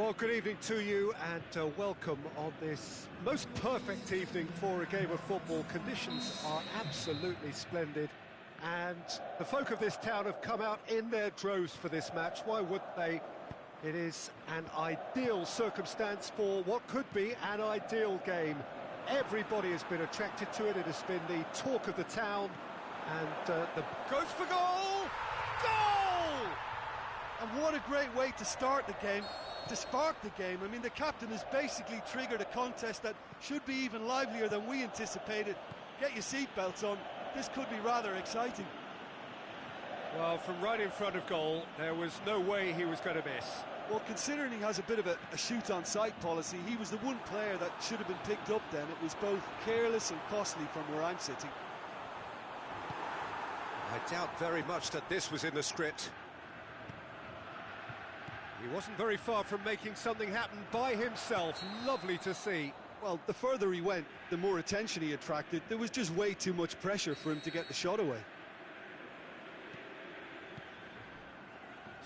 Well, good evening to you and welcome on this most perfect evening for a game of football. Conditions are absolutely splendid and the folk of this town have come out in their droves for this match. Why would they? It is an ideal circumstance for what could be an ideal game. Everybody has been attracted to it. It has been the talk of the town and the goes for goal! Goal! And what a great way to start the game, to spark the game. I mean, the captain has basically triggered a contest that should be even livelier than we anticipated. Get your seatbelts on, this could be rather exciting. Well, from right in front of goal, there was no way he was going to miss. Well, considering he has a bit of a shoot-on-sight policy, he was the one player that should have been picked up then. It was both careless and costly from where I'm sitting. I doubt very much that this was in the script. He wasn't very far from making something happen by himself. Lovely to see. Well, the further he went, the more attention he attracted. There was just way too much pressure for him to get the shot away.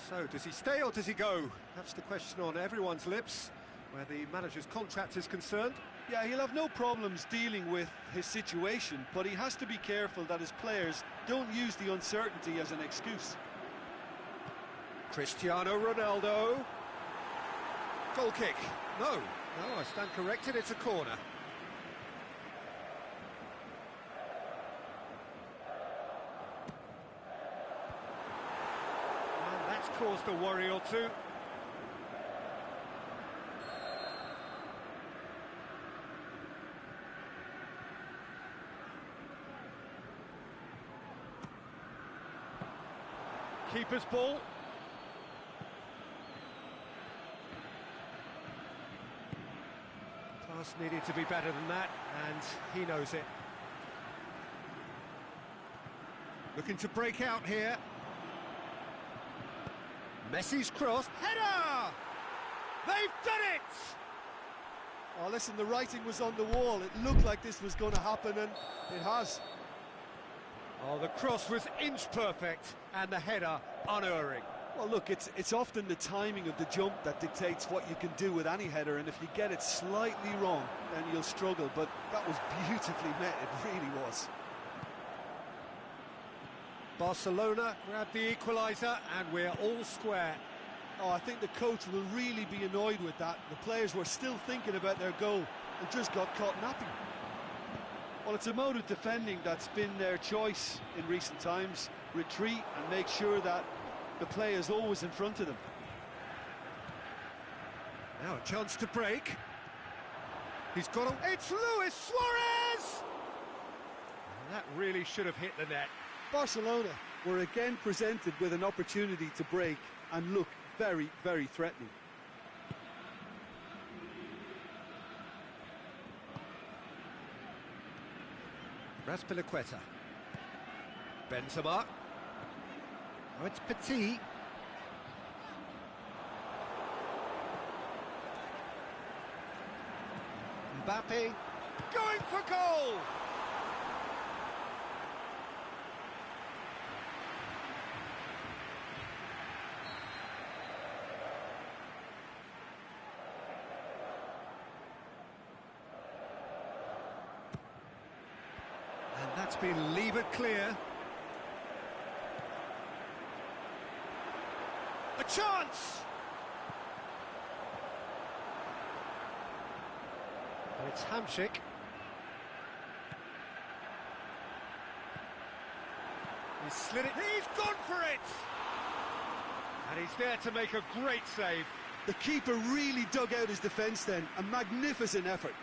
So, does he stay or does he go? That's the question on everyone's lips, where the manager's contract is concerned. Yeah, he'll have no problems dealing with his situation, but he has to be careful that his players don't use the uncertainty as an excuse. Cristiano Ronaldo. Goal kick. No, I stand corrected, it's a corner. And that's caused a worry or two. Keeper's ball. Pass needed to be better than that, and he knows it. Looking to break out here. Messi's cross. Header! They've done it! Oh, listen, the writing was on the wall. It looked like this was going to happen, and it has. Oh, the cross was inch perfect, and the header unerring. Well, look, it's often the timing of the jump that dictates what you can do with any header, and if you get it slightly wrong, then you'll struggle, but that was beautifully met, it really was. Barcelona grabbed the equaliser, and we're all square. Oh, I think the coach will really be annoyed with that. The players were still thinking about their goal and just got caught napping. Well, it's a mode of defending that's been their choice in recent times. Retreat and make sure that the play is always in front of them. Now a chance to break. He's got a... It's Luis Suarez! And that really should have hit the net. Barcelona were again presented with an opportunity to break and look very, very threatening. Raspilicueta. Benzema. Oh, it's Petit. Mbappe. Going for goal! And that's been levered clear. A chance! And it's Hamšík. He's slid it. He's gone for it! And he's there to make a great save. The keeper really dug out his defence then. A magnificent effort.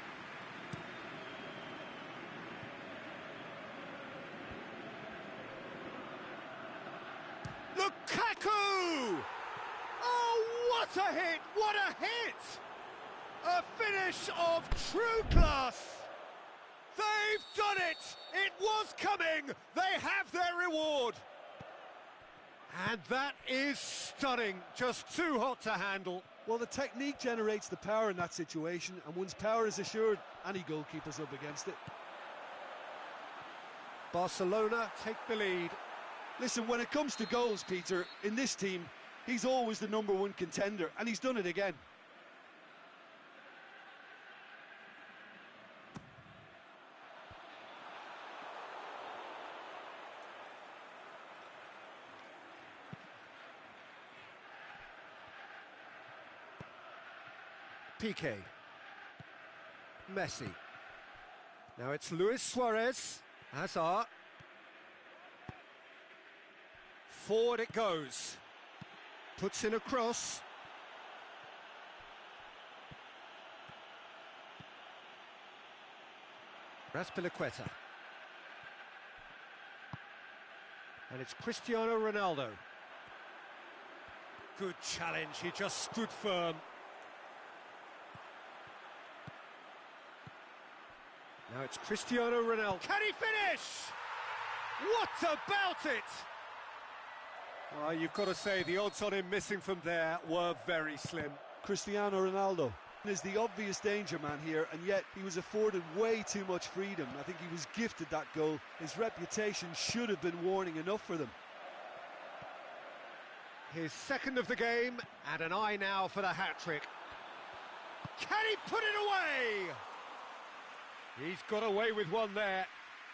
Lukaku! Oh, what a hit! What a hit! A finish of true class! They've done it! It was coming! They have their reward! And that is stunning, just too hot to handle. Well, the technique generates the power in that situation, and once power is assured, any goalkeeper's up against it. Barcelona take the lead. Listen, when it comes to goals, Peter, in this team, he's always the #1 contender, and he's done it again. Piqué. Messi. Now it's Luis Suarez. Hazard. Forward it goes. Puts in a cross. Raspilicueta. And it's Cristiano Ronaldo. Good challenge, he just stood firm. Now it's Cristiano Ronaldo. Can he finish? What about it? Well, you've got to say the odds on him missing from there were very slim. Cristiano Ronaldo is the obvious danger man here, and yet he was afforded way too much freedom. I think he was gifted that goal. His reputation should have been warning enough for them. His second of the game, and an eye now for the hat-trick. Can he put it away? He's got away with one there.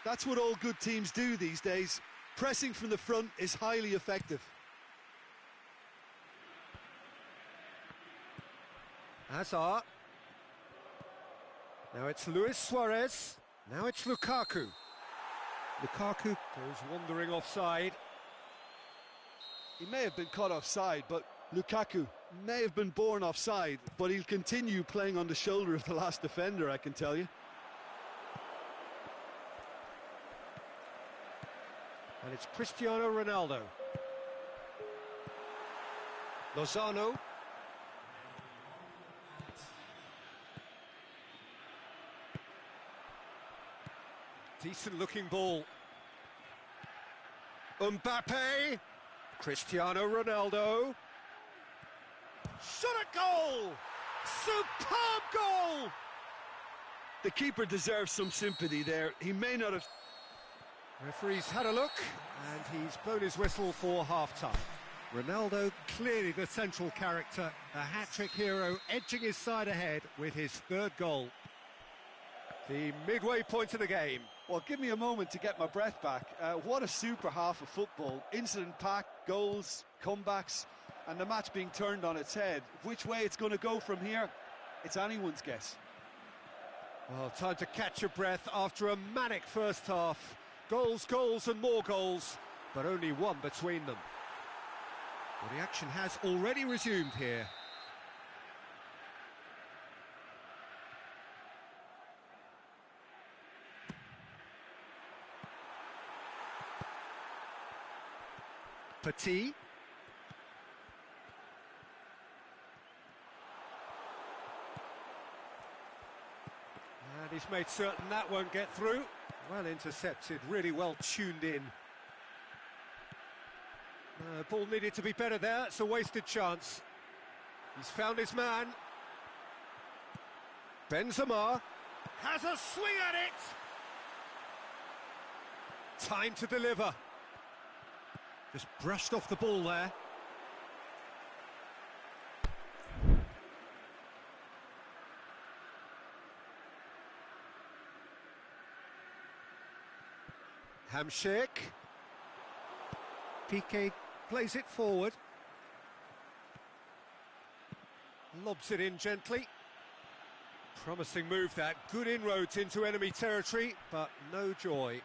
That's what all good teams do these days. Pressing from the front is highly effective. Hazard. Now it's Luis Suarez. Now it's Lukaku. Lukaku goes wandering offside. He may have been caught offside, but Lukaku may have been born offside, but he'll continue playing on the shoulder of the last defender, I can tell you. And it's Cristiano Ronaldo. Lozano. Decent looking ball. Mbappe. Cristiano Ronaldo. Shot at goal! Superb goal! The keeper deserves some sympathy there. He may not have... Referee's had a look, and he's blown his whistle for half-time. Ronaldo, clearly the central character, a hat-trick hero, edging his side ahead with his third goal. The midway point of the game. Well, give me a moment to get my breath back. What a super half of football. Incident-packed, goals, comebacks, and the match being turned on its head. Which way it's going to go from here, it's anyone's guess. Well, time to catch your breath after a manic first half. Goals, goals and more goals, but only one between them. Well, the action has already resumed here. Petit. And he's made certain that won't get through. Well intercepted, really well tuned in. Ball needed to be better there, it's a wasted chance. He's found his man. Benzema has a swing at it. Time to deliver. Just brushed off the ball there. Hamšík. Piqué plays it forward. Lobs it in gently. Promising move that. Good inroads into enemy territory, but no joy.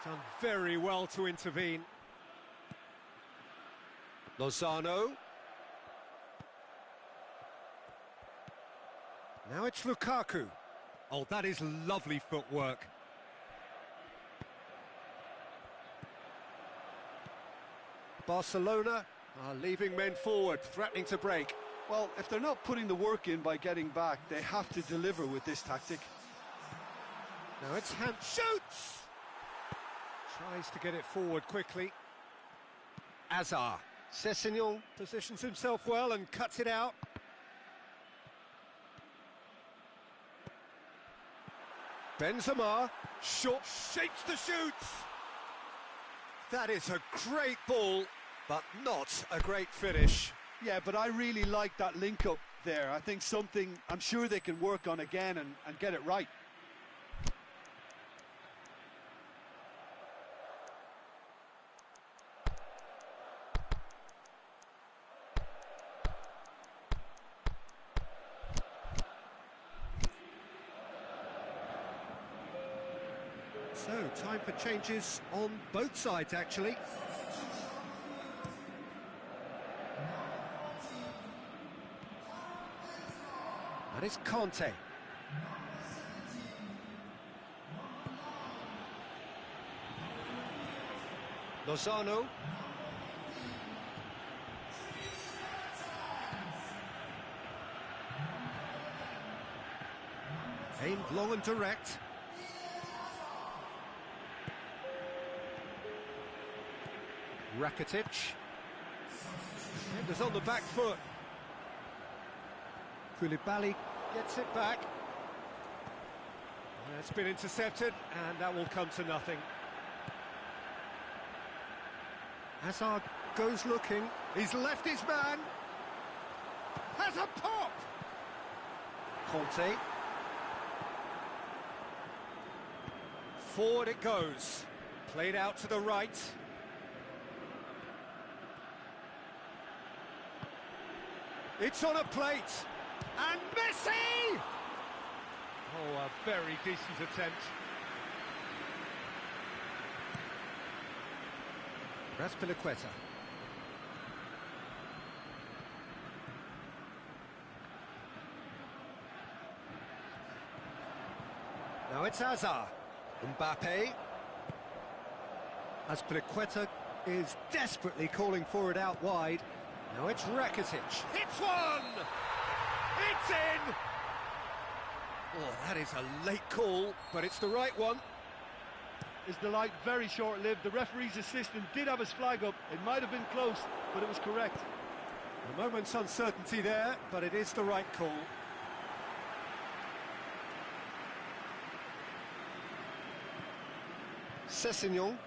Done very well to intervene. Lozano. Now it's Lukaku. Oh, that is lovely footwork. Barcelona are leaving men forward, threatening to break. Well, if they're not putting the work in by getting back, they have to deliver with this tactic. Now it's shoots! Tries to get it forward quickly. Hazard. Sessegnon positions himself well and cuts it out. Benzema. Short shapes the shoots. That is a great ball, but not a great finish. Yeah, but I really like that link-up there. I think something I'm sure they can work on again and get it right. So, time for changes on both sides, actually. That is Conte. Lozano. Aimed long and direct. Rakitic. Defenders on the back foot. Koulibaly gets it back. It's been intercepted, and that will come to nothing. Hazard goes looking. He's left his man. Has a pop. Conte. Forward it goes. Played out to the right. It's on a plate. And Messi! Oh, a very decent attempt. Raspilicueta. Now it's Hazard. Mbappe. Raspilicueta is desperately calling for it out wide. Now it's Rakitic. Hits one! It's in! Oh, that is a late call, but it's the right one. His delight very short-lived. The referee's assistant did have his flag up. It might have been close, but it was correct. A moment's uncertainty there, but it is the right call. Sessegnon.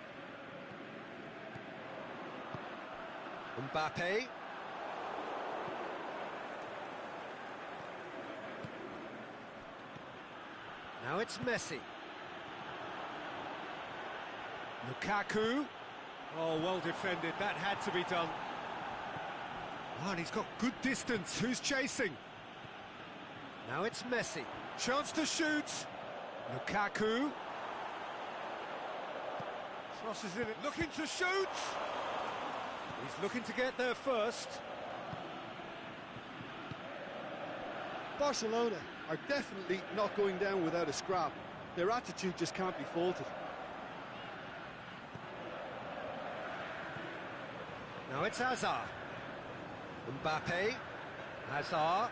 Mbappe. Now it's Messi. Lukaku. Oh, well defended. That had to be done. Oh, and he's got good distance. Who's chasing? Now it's Messi. Chance to shoot. Lukaku. Crosses in it. Looking to shoot. He's looking to get there first. Barcelona are definitely not going down without a scrap. Their attitude just can't be faulted. Now it's Hazard. Mbappe. Hazard.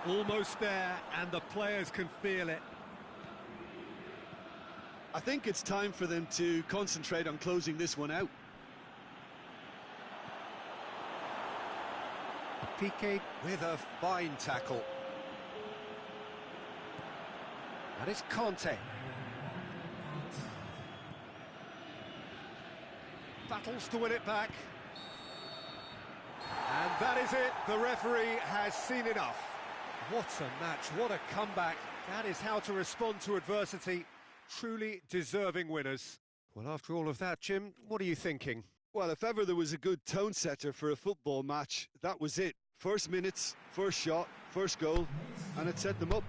Almost there, and the players can feel it. I think it's time for them to concentrate on closing this one out. Piqué with a fine tackle. That is Conte. Battles to win it back. And that is it. The referee has seen enough. What a match, what a comeback. That is how to respond to adversity. Truly deserving winners. Well, after all of that, Jim, what are you thinking? Well, if ever there was a good tone setter for a football match, that was it. First minutes, first shot, first goal, and it set them up.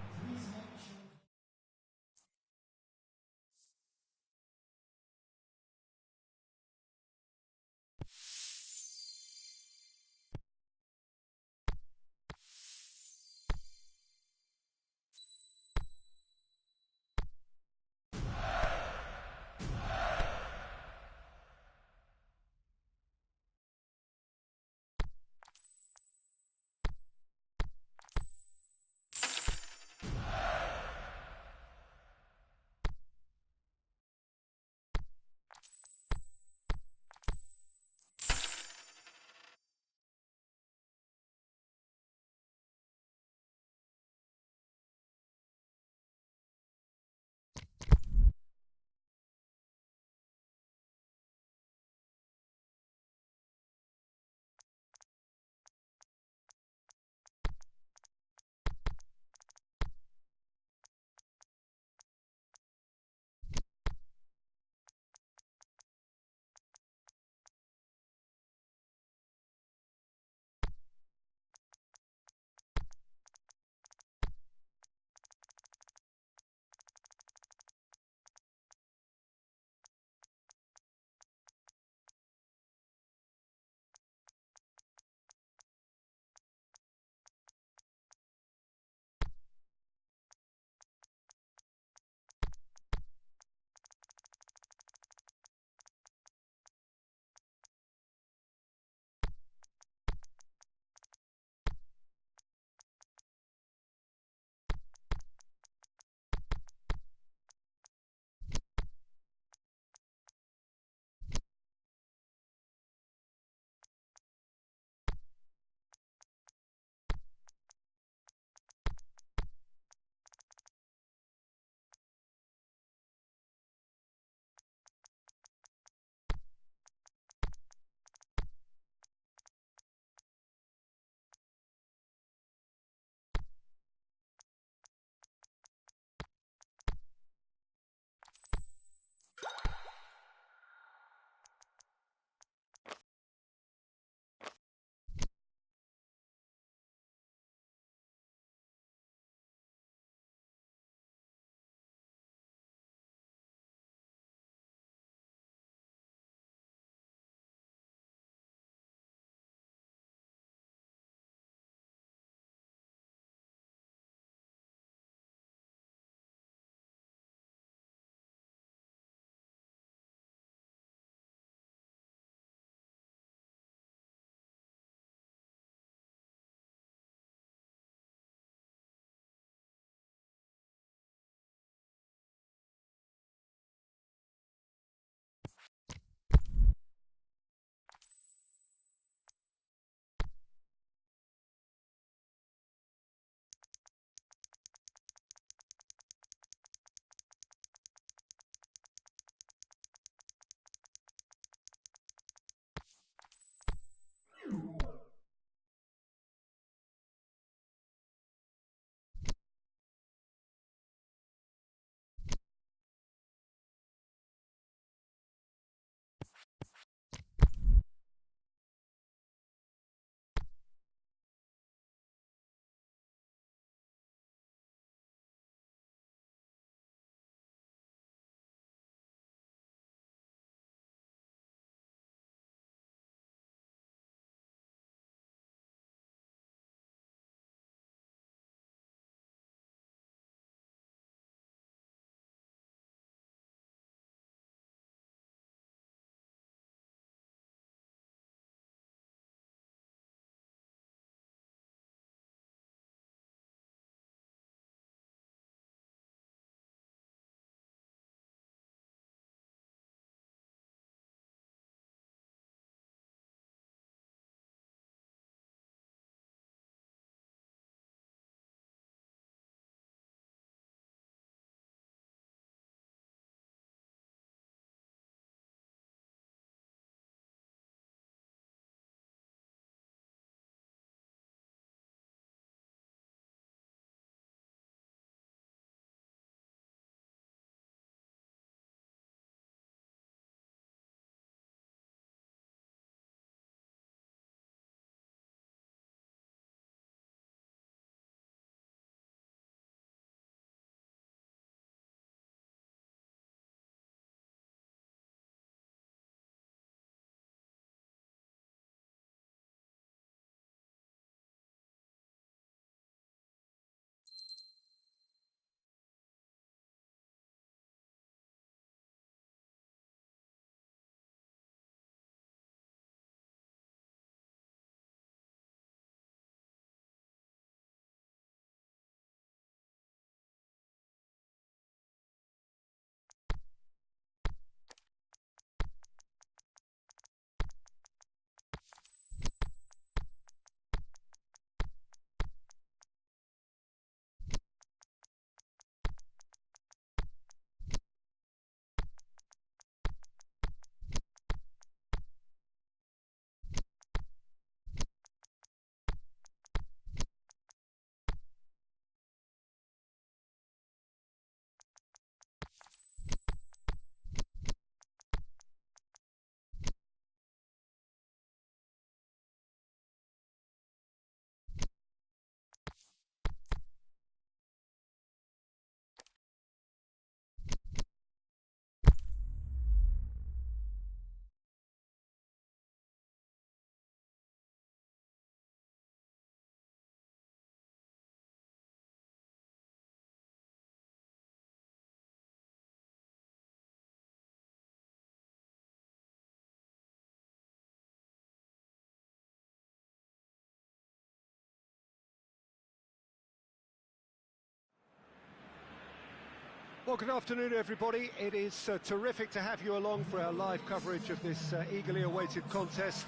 Well, good afternoon, everybody. It is terrific to have you along for our live coverage of this eagerly awaited contest.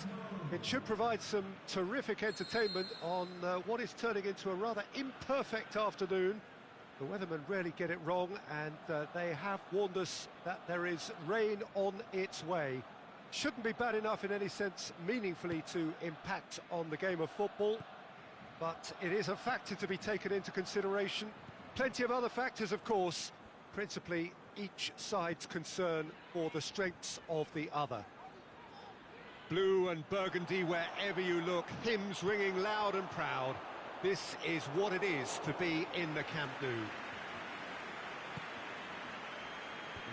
It should provide some terrific entertainment on what is turning into a rather imperfect afternoon. The weathermen rarely get it wrong, and they have warned us that there is rain on its way. Shouldn't be bad enough in any sense meaningfully to impact on the game of football, but it is a factor to be taken into consideration. Plenty of other factors, of course, principally each side's concern for the strengths of the other. Blue and burgundy wherever you look, hymns ringing loud and proud. This is what it is to be in the Camp Nou. And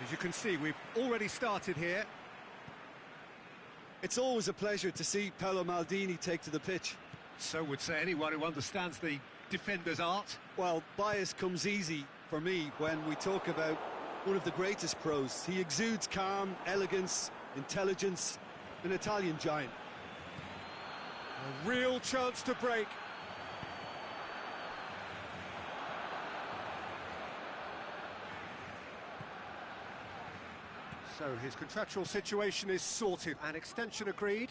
as you can see, we've already started here. It's always a pleasure to see Paolo Maldini take to the pitch. So would say anyone who understands the defender's art. Well, bias comes easy for me when we talk about one of the greatest pros. He exudes calm, elegance, intelligence, an Italian giant. A real chance to break. So his contractual situation is sorted. An extension agreed.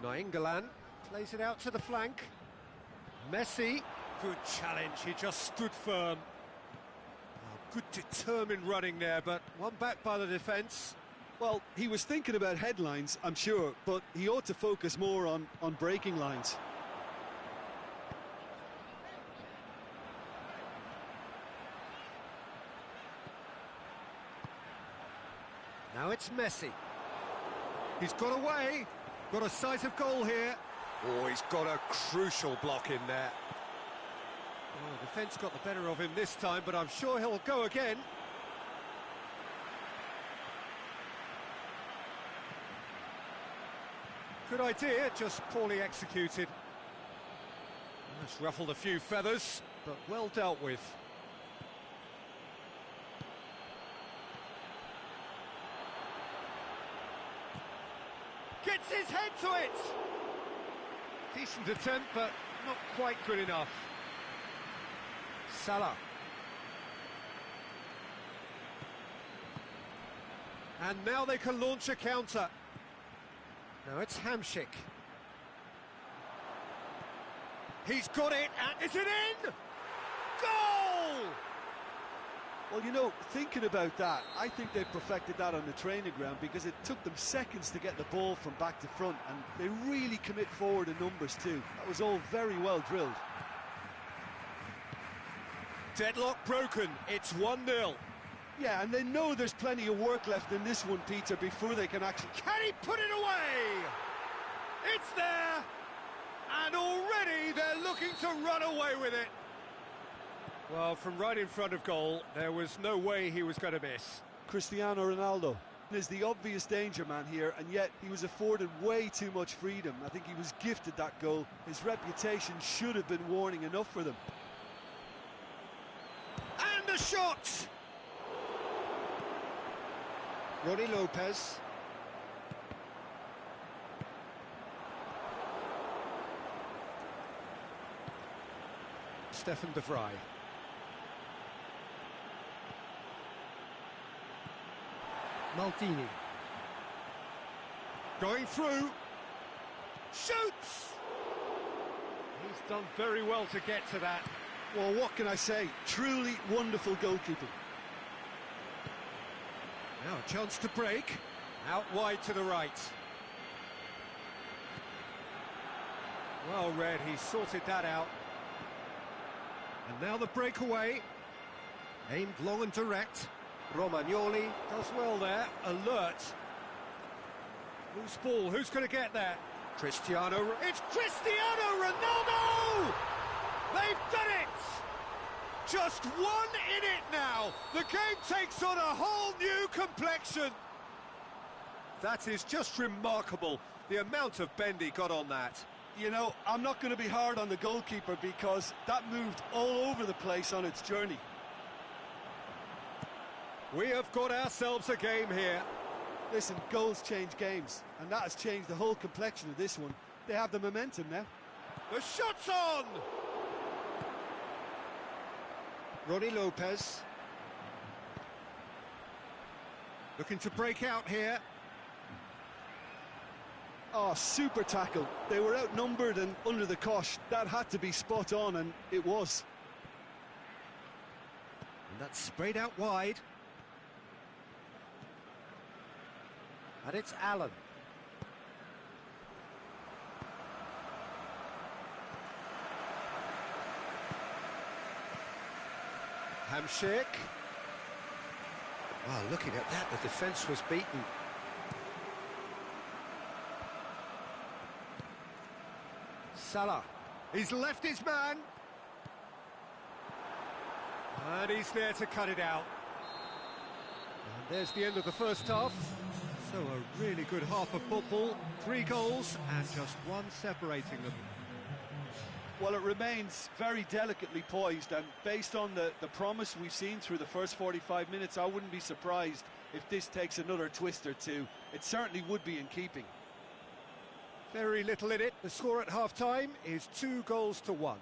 Nainggolan plays it out to the flank. Messi, good challenge, he just stood firm. Oh, good determined running there, but one back by the defence. Well, he was thinking about headlines, I'm sure, but he ought to focus more on breaking lines. Now it's Messi. He's got away, got a sight of goal here. Oh, he's got a crucial block in there. Oh, the defence got the better of him this time, but I'm sure he'll go again. Good idea, just poorly executed. That's ruffled a few feathers, but well dealt with. Gets his head to it! Decent attempt, but not quite good enough. Salah. And now they can launch a counter. Now it's Hamšík. He's got it, and is it in? Goal! Well, you know, thinking about that, I think they perfected that on the training ground because it took them seconds to get the ball from back to front, and they really commit forward in numbers too. That was all very well drilled. Deadlock broken, it's 1-0. Yeah, and they know there's plenty of work left in this one, Peter, before they can actually... Can he put it away? It's there! And already they're looking to run away with it. Well, from right in front of goal, there was no way he was going to miss. Cristiano Ronaldo is the obvious danger man here, and yet he was afforded way too much freedom. I think he was gifted that goal. His reputation should have been warning enough for them. And the shot! Ronnie Lopez. Stefan de Vrij. Maldini. Going through. Shoots! He's done very well to get to that. Well, what can I say? Truly wonderful goalkeeping. Now a chance to break. Out wide to the right. Well read, he sorted that out. And now the breakaway. Aimed long and direct. Romagnoli does well there, alert. Loose ball, who's going to get that? Cristiano, it's Cristiano Ronaldo! They've done it! Just one in it now. The game takes on a whole new complexion. That is just remarkable, the amount of bend he got on that. You know, I'm not going to be hard on the goalkeeper because that moved all over the place on its journey. We have got ourselves a game here. Listen, goals change games, and that has changed the whole complexion of this one. They have the momentum now. The shot's on! Ronnie Lopez. Looking to break out here. Oh, super tackle. They were outnumbered and under the cosh. That had to be spot on, and it was. And that's sprayed out wide. And it's Allen. Hamsik. Well, looking at that, the defence was beaten. Salah. He's left his man. And he's there to cut it out. And there's the end of the first half. So a really good half of football. 3 goals and just one separating them. Well, it remains very delicately poised, and based on the promise we've seen through the first 45 minutes, I wouldn't be surprised if this takes another twist or two. It certainly would be in keeping. Very little in it. The score at half-time is 2-1.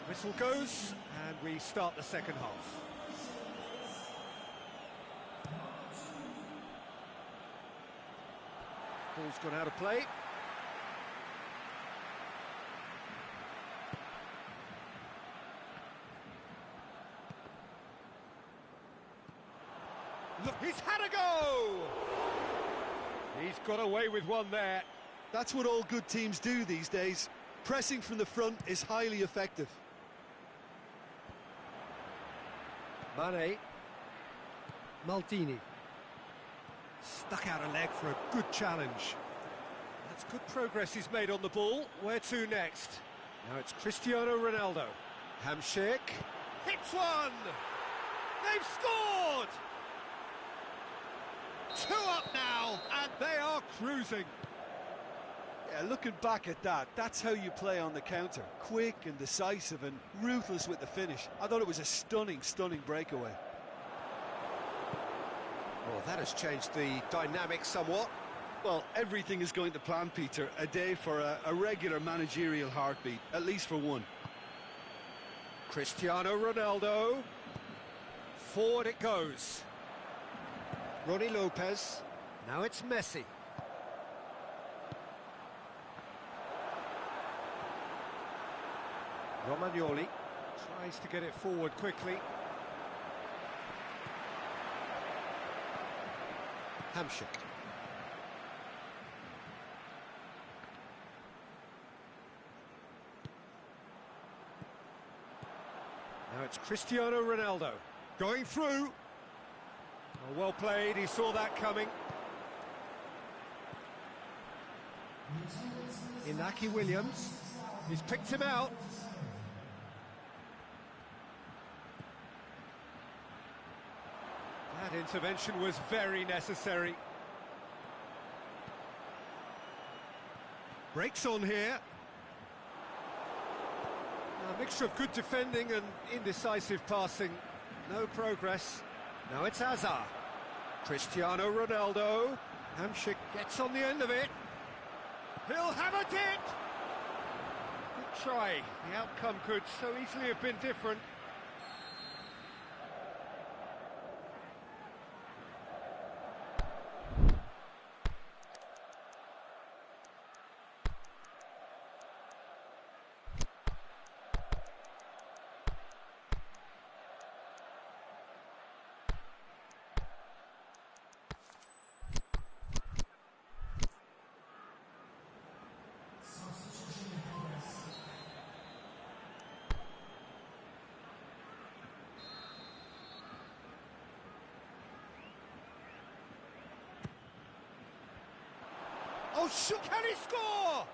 Whistle goes, and we start the second half. Ball's gone out of play. Look, he's had a go! He's got away with one there. That's what all good teams do these days. Pressing from the front is highly effective. Mane. Maldini. Stuck out a leg for a good challenge. That's good progress he's made on the ball. Where to next? Now it's Cristiano Ronaldo. Hamsik. Hits one! They've scored! 2 up now, and they are cruising. Yeah, looking back at that, that's how you play on the counter. Quick and decisive and ruthless with the finish. I thought it was a stunning, stunning breakaway. Well, that has changed the dynamic somewhat. Well, everything is going to plan, Peter. A day for a regular managerial heartbeat, at least for one. Cristiano Ronaldo. Forward it goes. Ronnie Lopez. Now it's Messi. Romagnoli tries to get it forward quickly. Hamsik. Now it's Cristiano Ronaldo going through. Oh, well played, he saw that coming. Inaki Williams, he's picked him out. That intervention was very necessary. Breaks on here. A mixture of good defending and indecisive passing. No progress. Now it's Hazard. Cristiano Ronaldo. Hamsik gets on the end of it. He'll have a hit! Good try. The outcome could so easily have been different. Oh, can he score?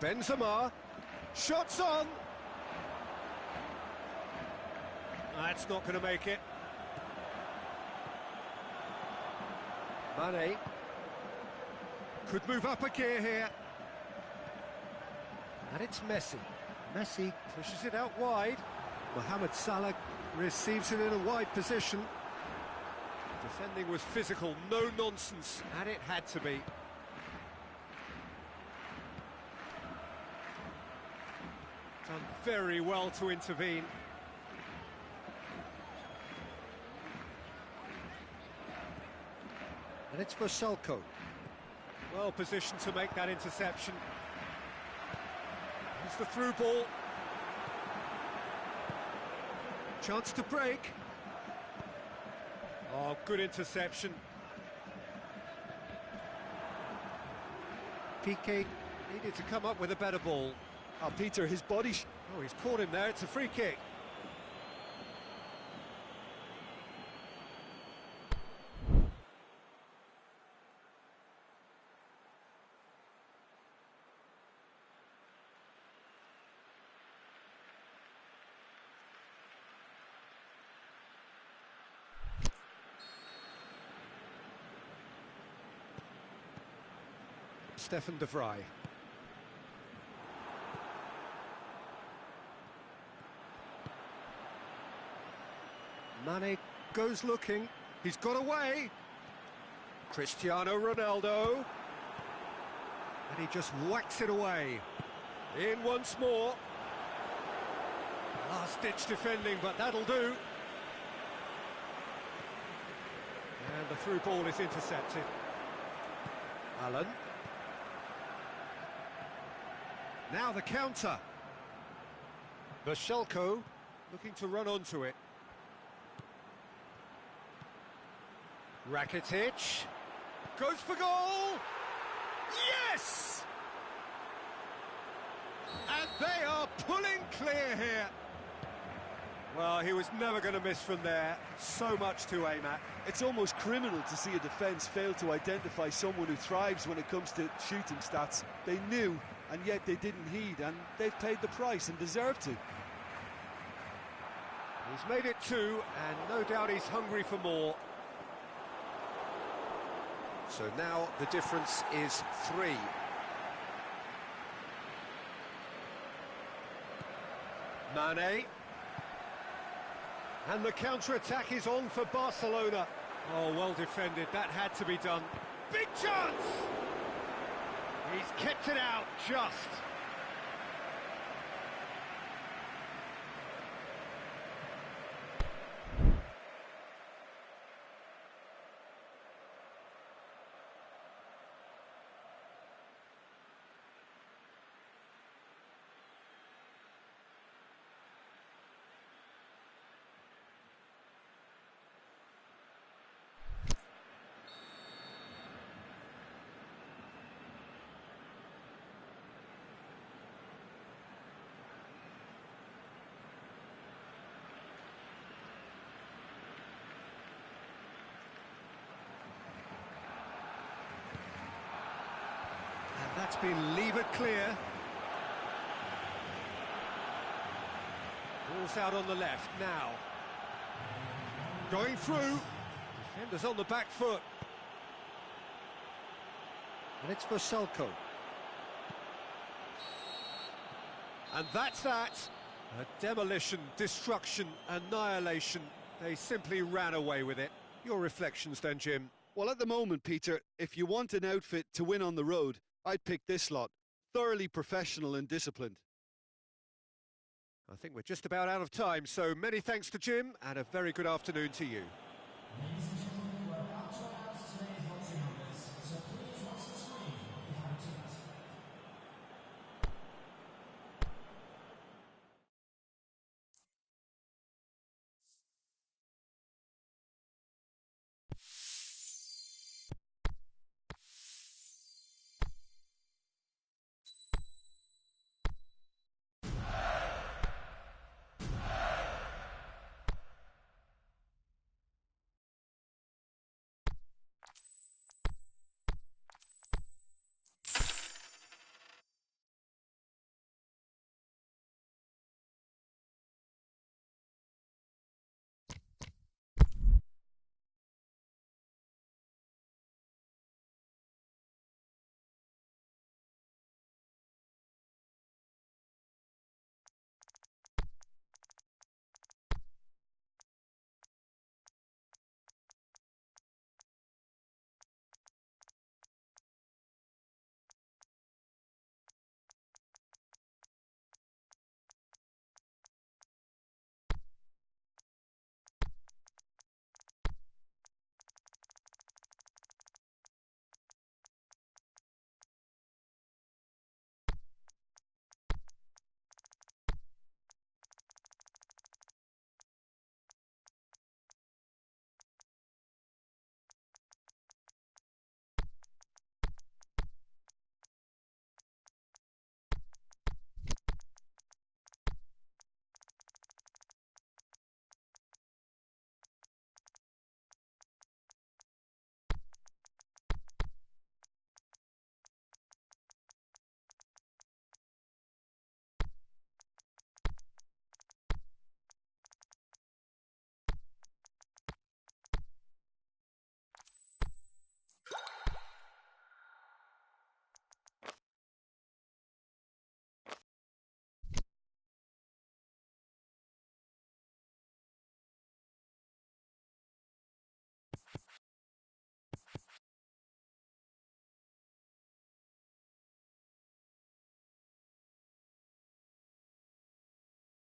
Benzema, shots on. That's not going to make it. Mane could move up a gear here. And it's Messi. Messi pushes it out wide. Mohamed Salah receives it in a wide position. Defending was physical, no nonsense, and it had to be. Done very well to intervene. And it's for Schalke. Well positioned to make that interception. Here's the through ball. Chance to break. Oh, good interception. Piqué needed to come up with a better ball. Oh, Peter, his body... Oh, he's caught him there. It's a free kick. Stefan de Vrij. Mane goes looking. He's got away. Cristiano Ronaldo. And he just whacks it away. In once more. Last-ditch defending, but that'll do. And the through ball is intercepted. Allen. Now the counter. Schalke looking to run onto it. Rakitic goes for goal. Yes! And they are pulling clear here. Well, he was never going to miss from there. So much to aim at. It's almost criminal to see a defence fail to identify someone who thrives when it comes to shooting stats. They knew, and yet they didn't heed, and they've paid the price and deserve to. He's made it 2, and no doubt he's hungry for more. So now the difference is 3. Mane. And the counter-attack is on for Barcelona. Oh, well defended. That had to be done. Big chance! He's kept it out, just. That's been levered clear. Ball's out on the left now. Going through. Defenders on the back foot. And it's for Schalke. And that's that. A demolition, destruction, annihilation. They simply ran away with it. Your reflections then, Jim? Well, at the moment, Peter, if you want an outfit to win on the road, I'd pick this lot. Thoroughly professional and disciplined. I think we're just about out of time, so many thanks to Jim, and a very good afternoon to you.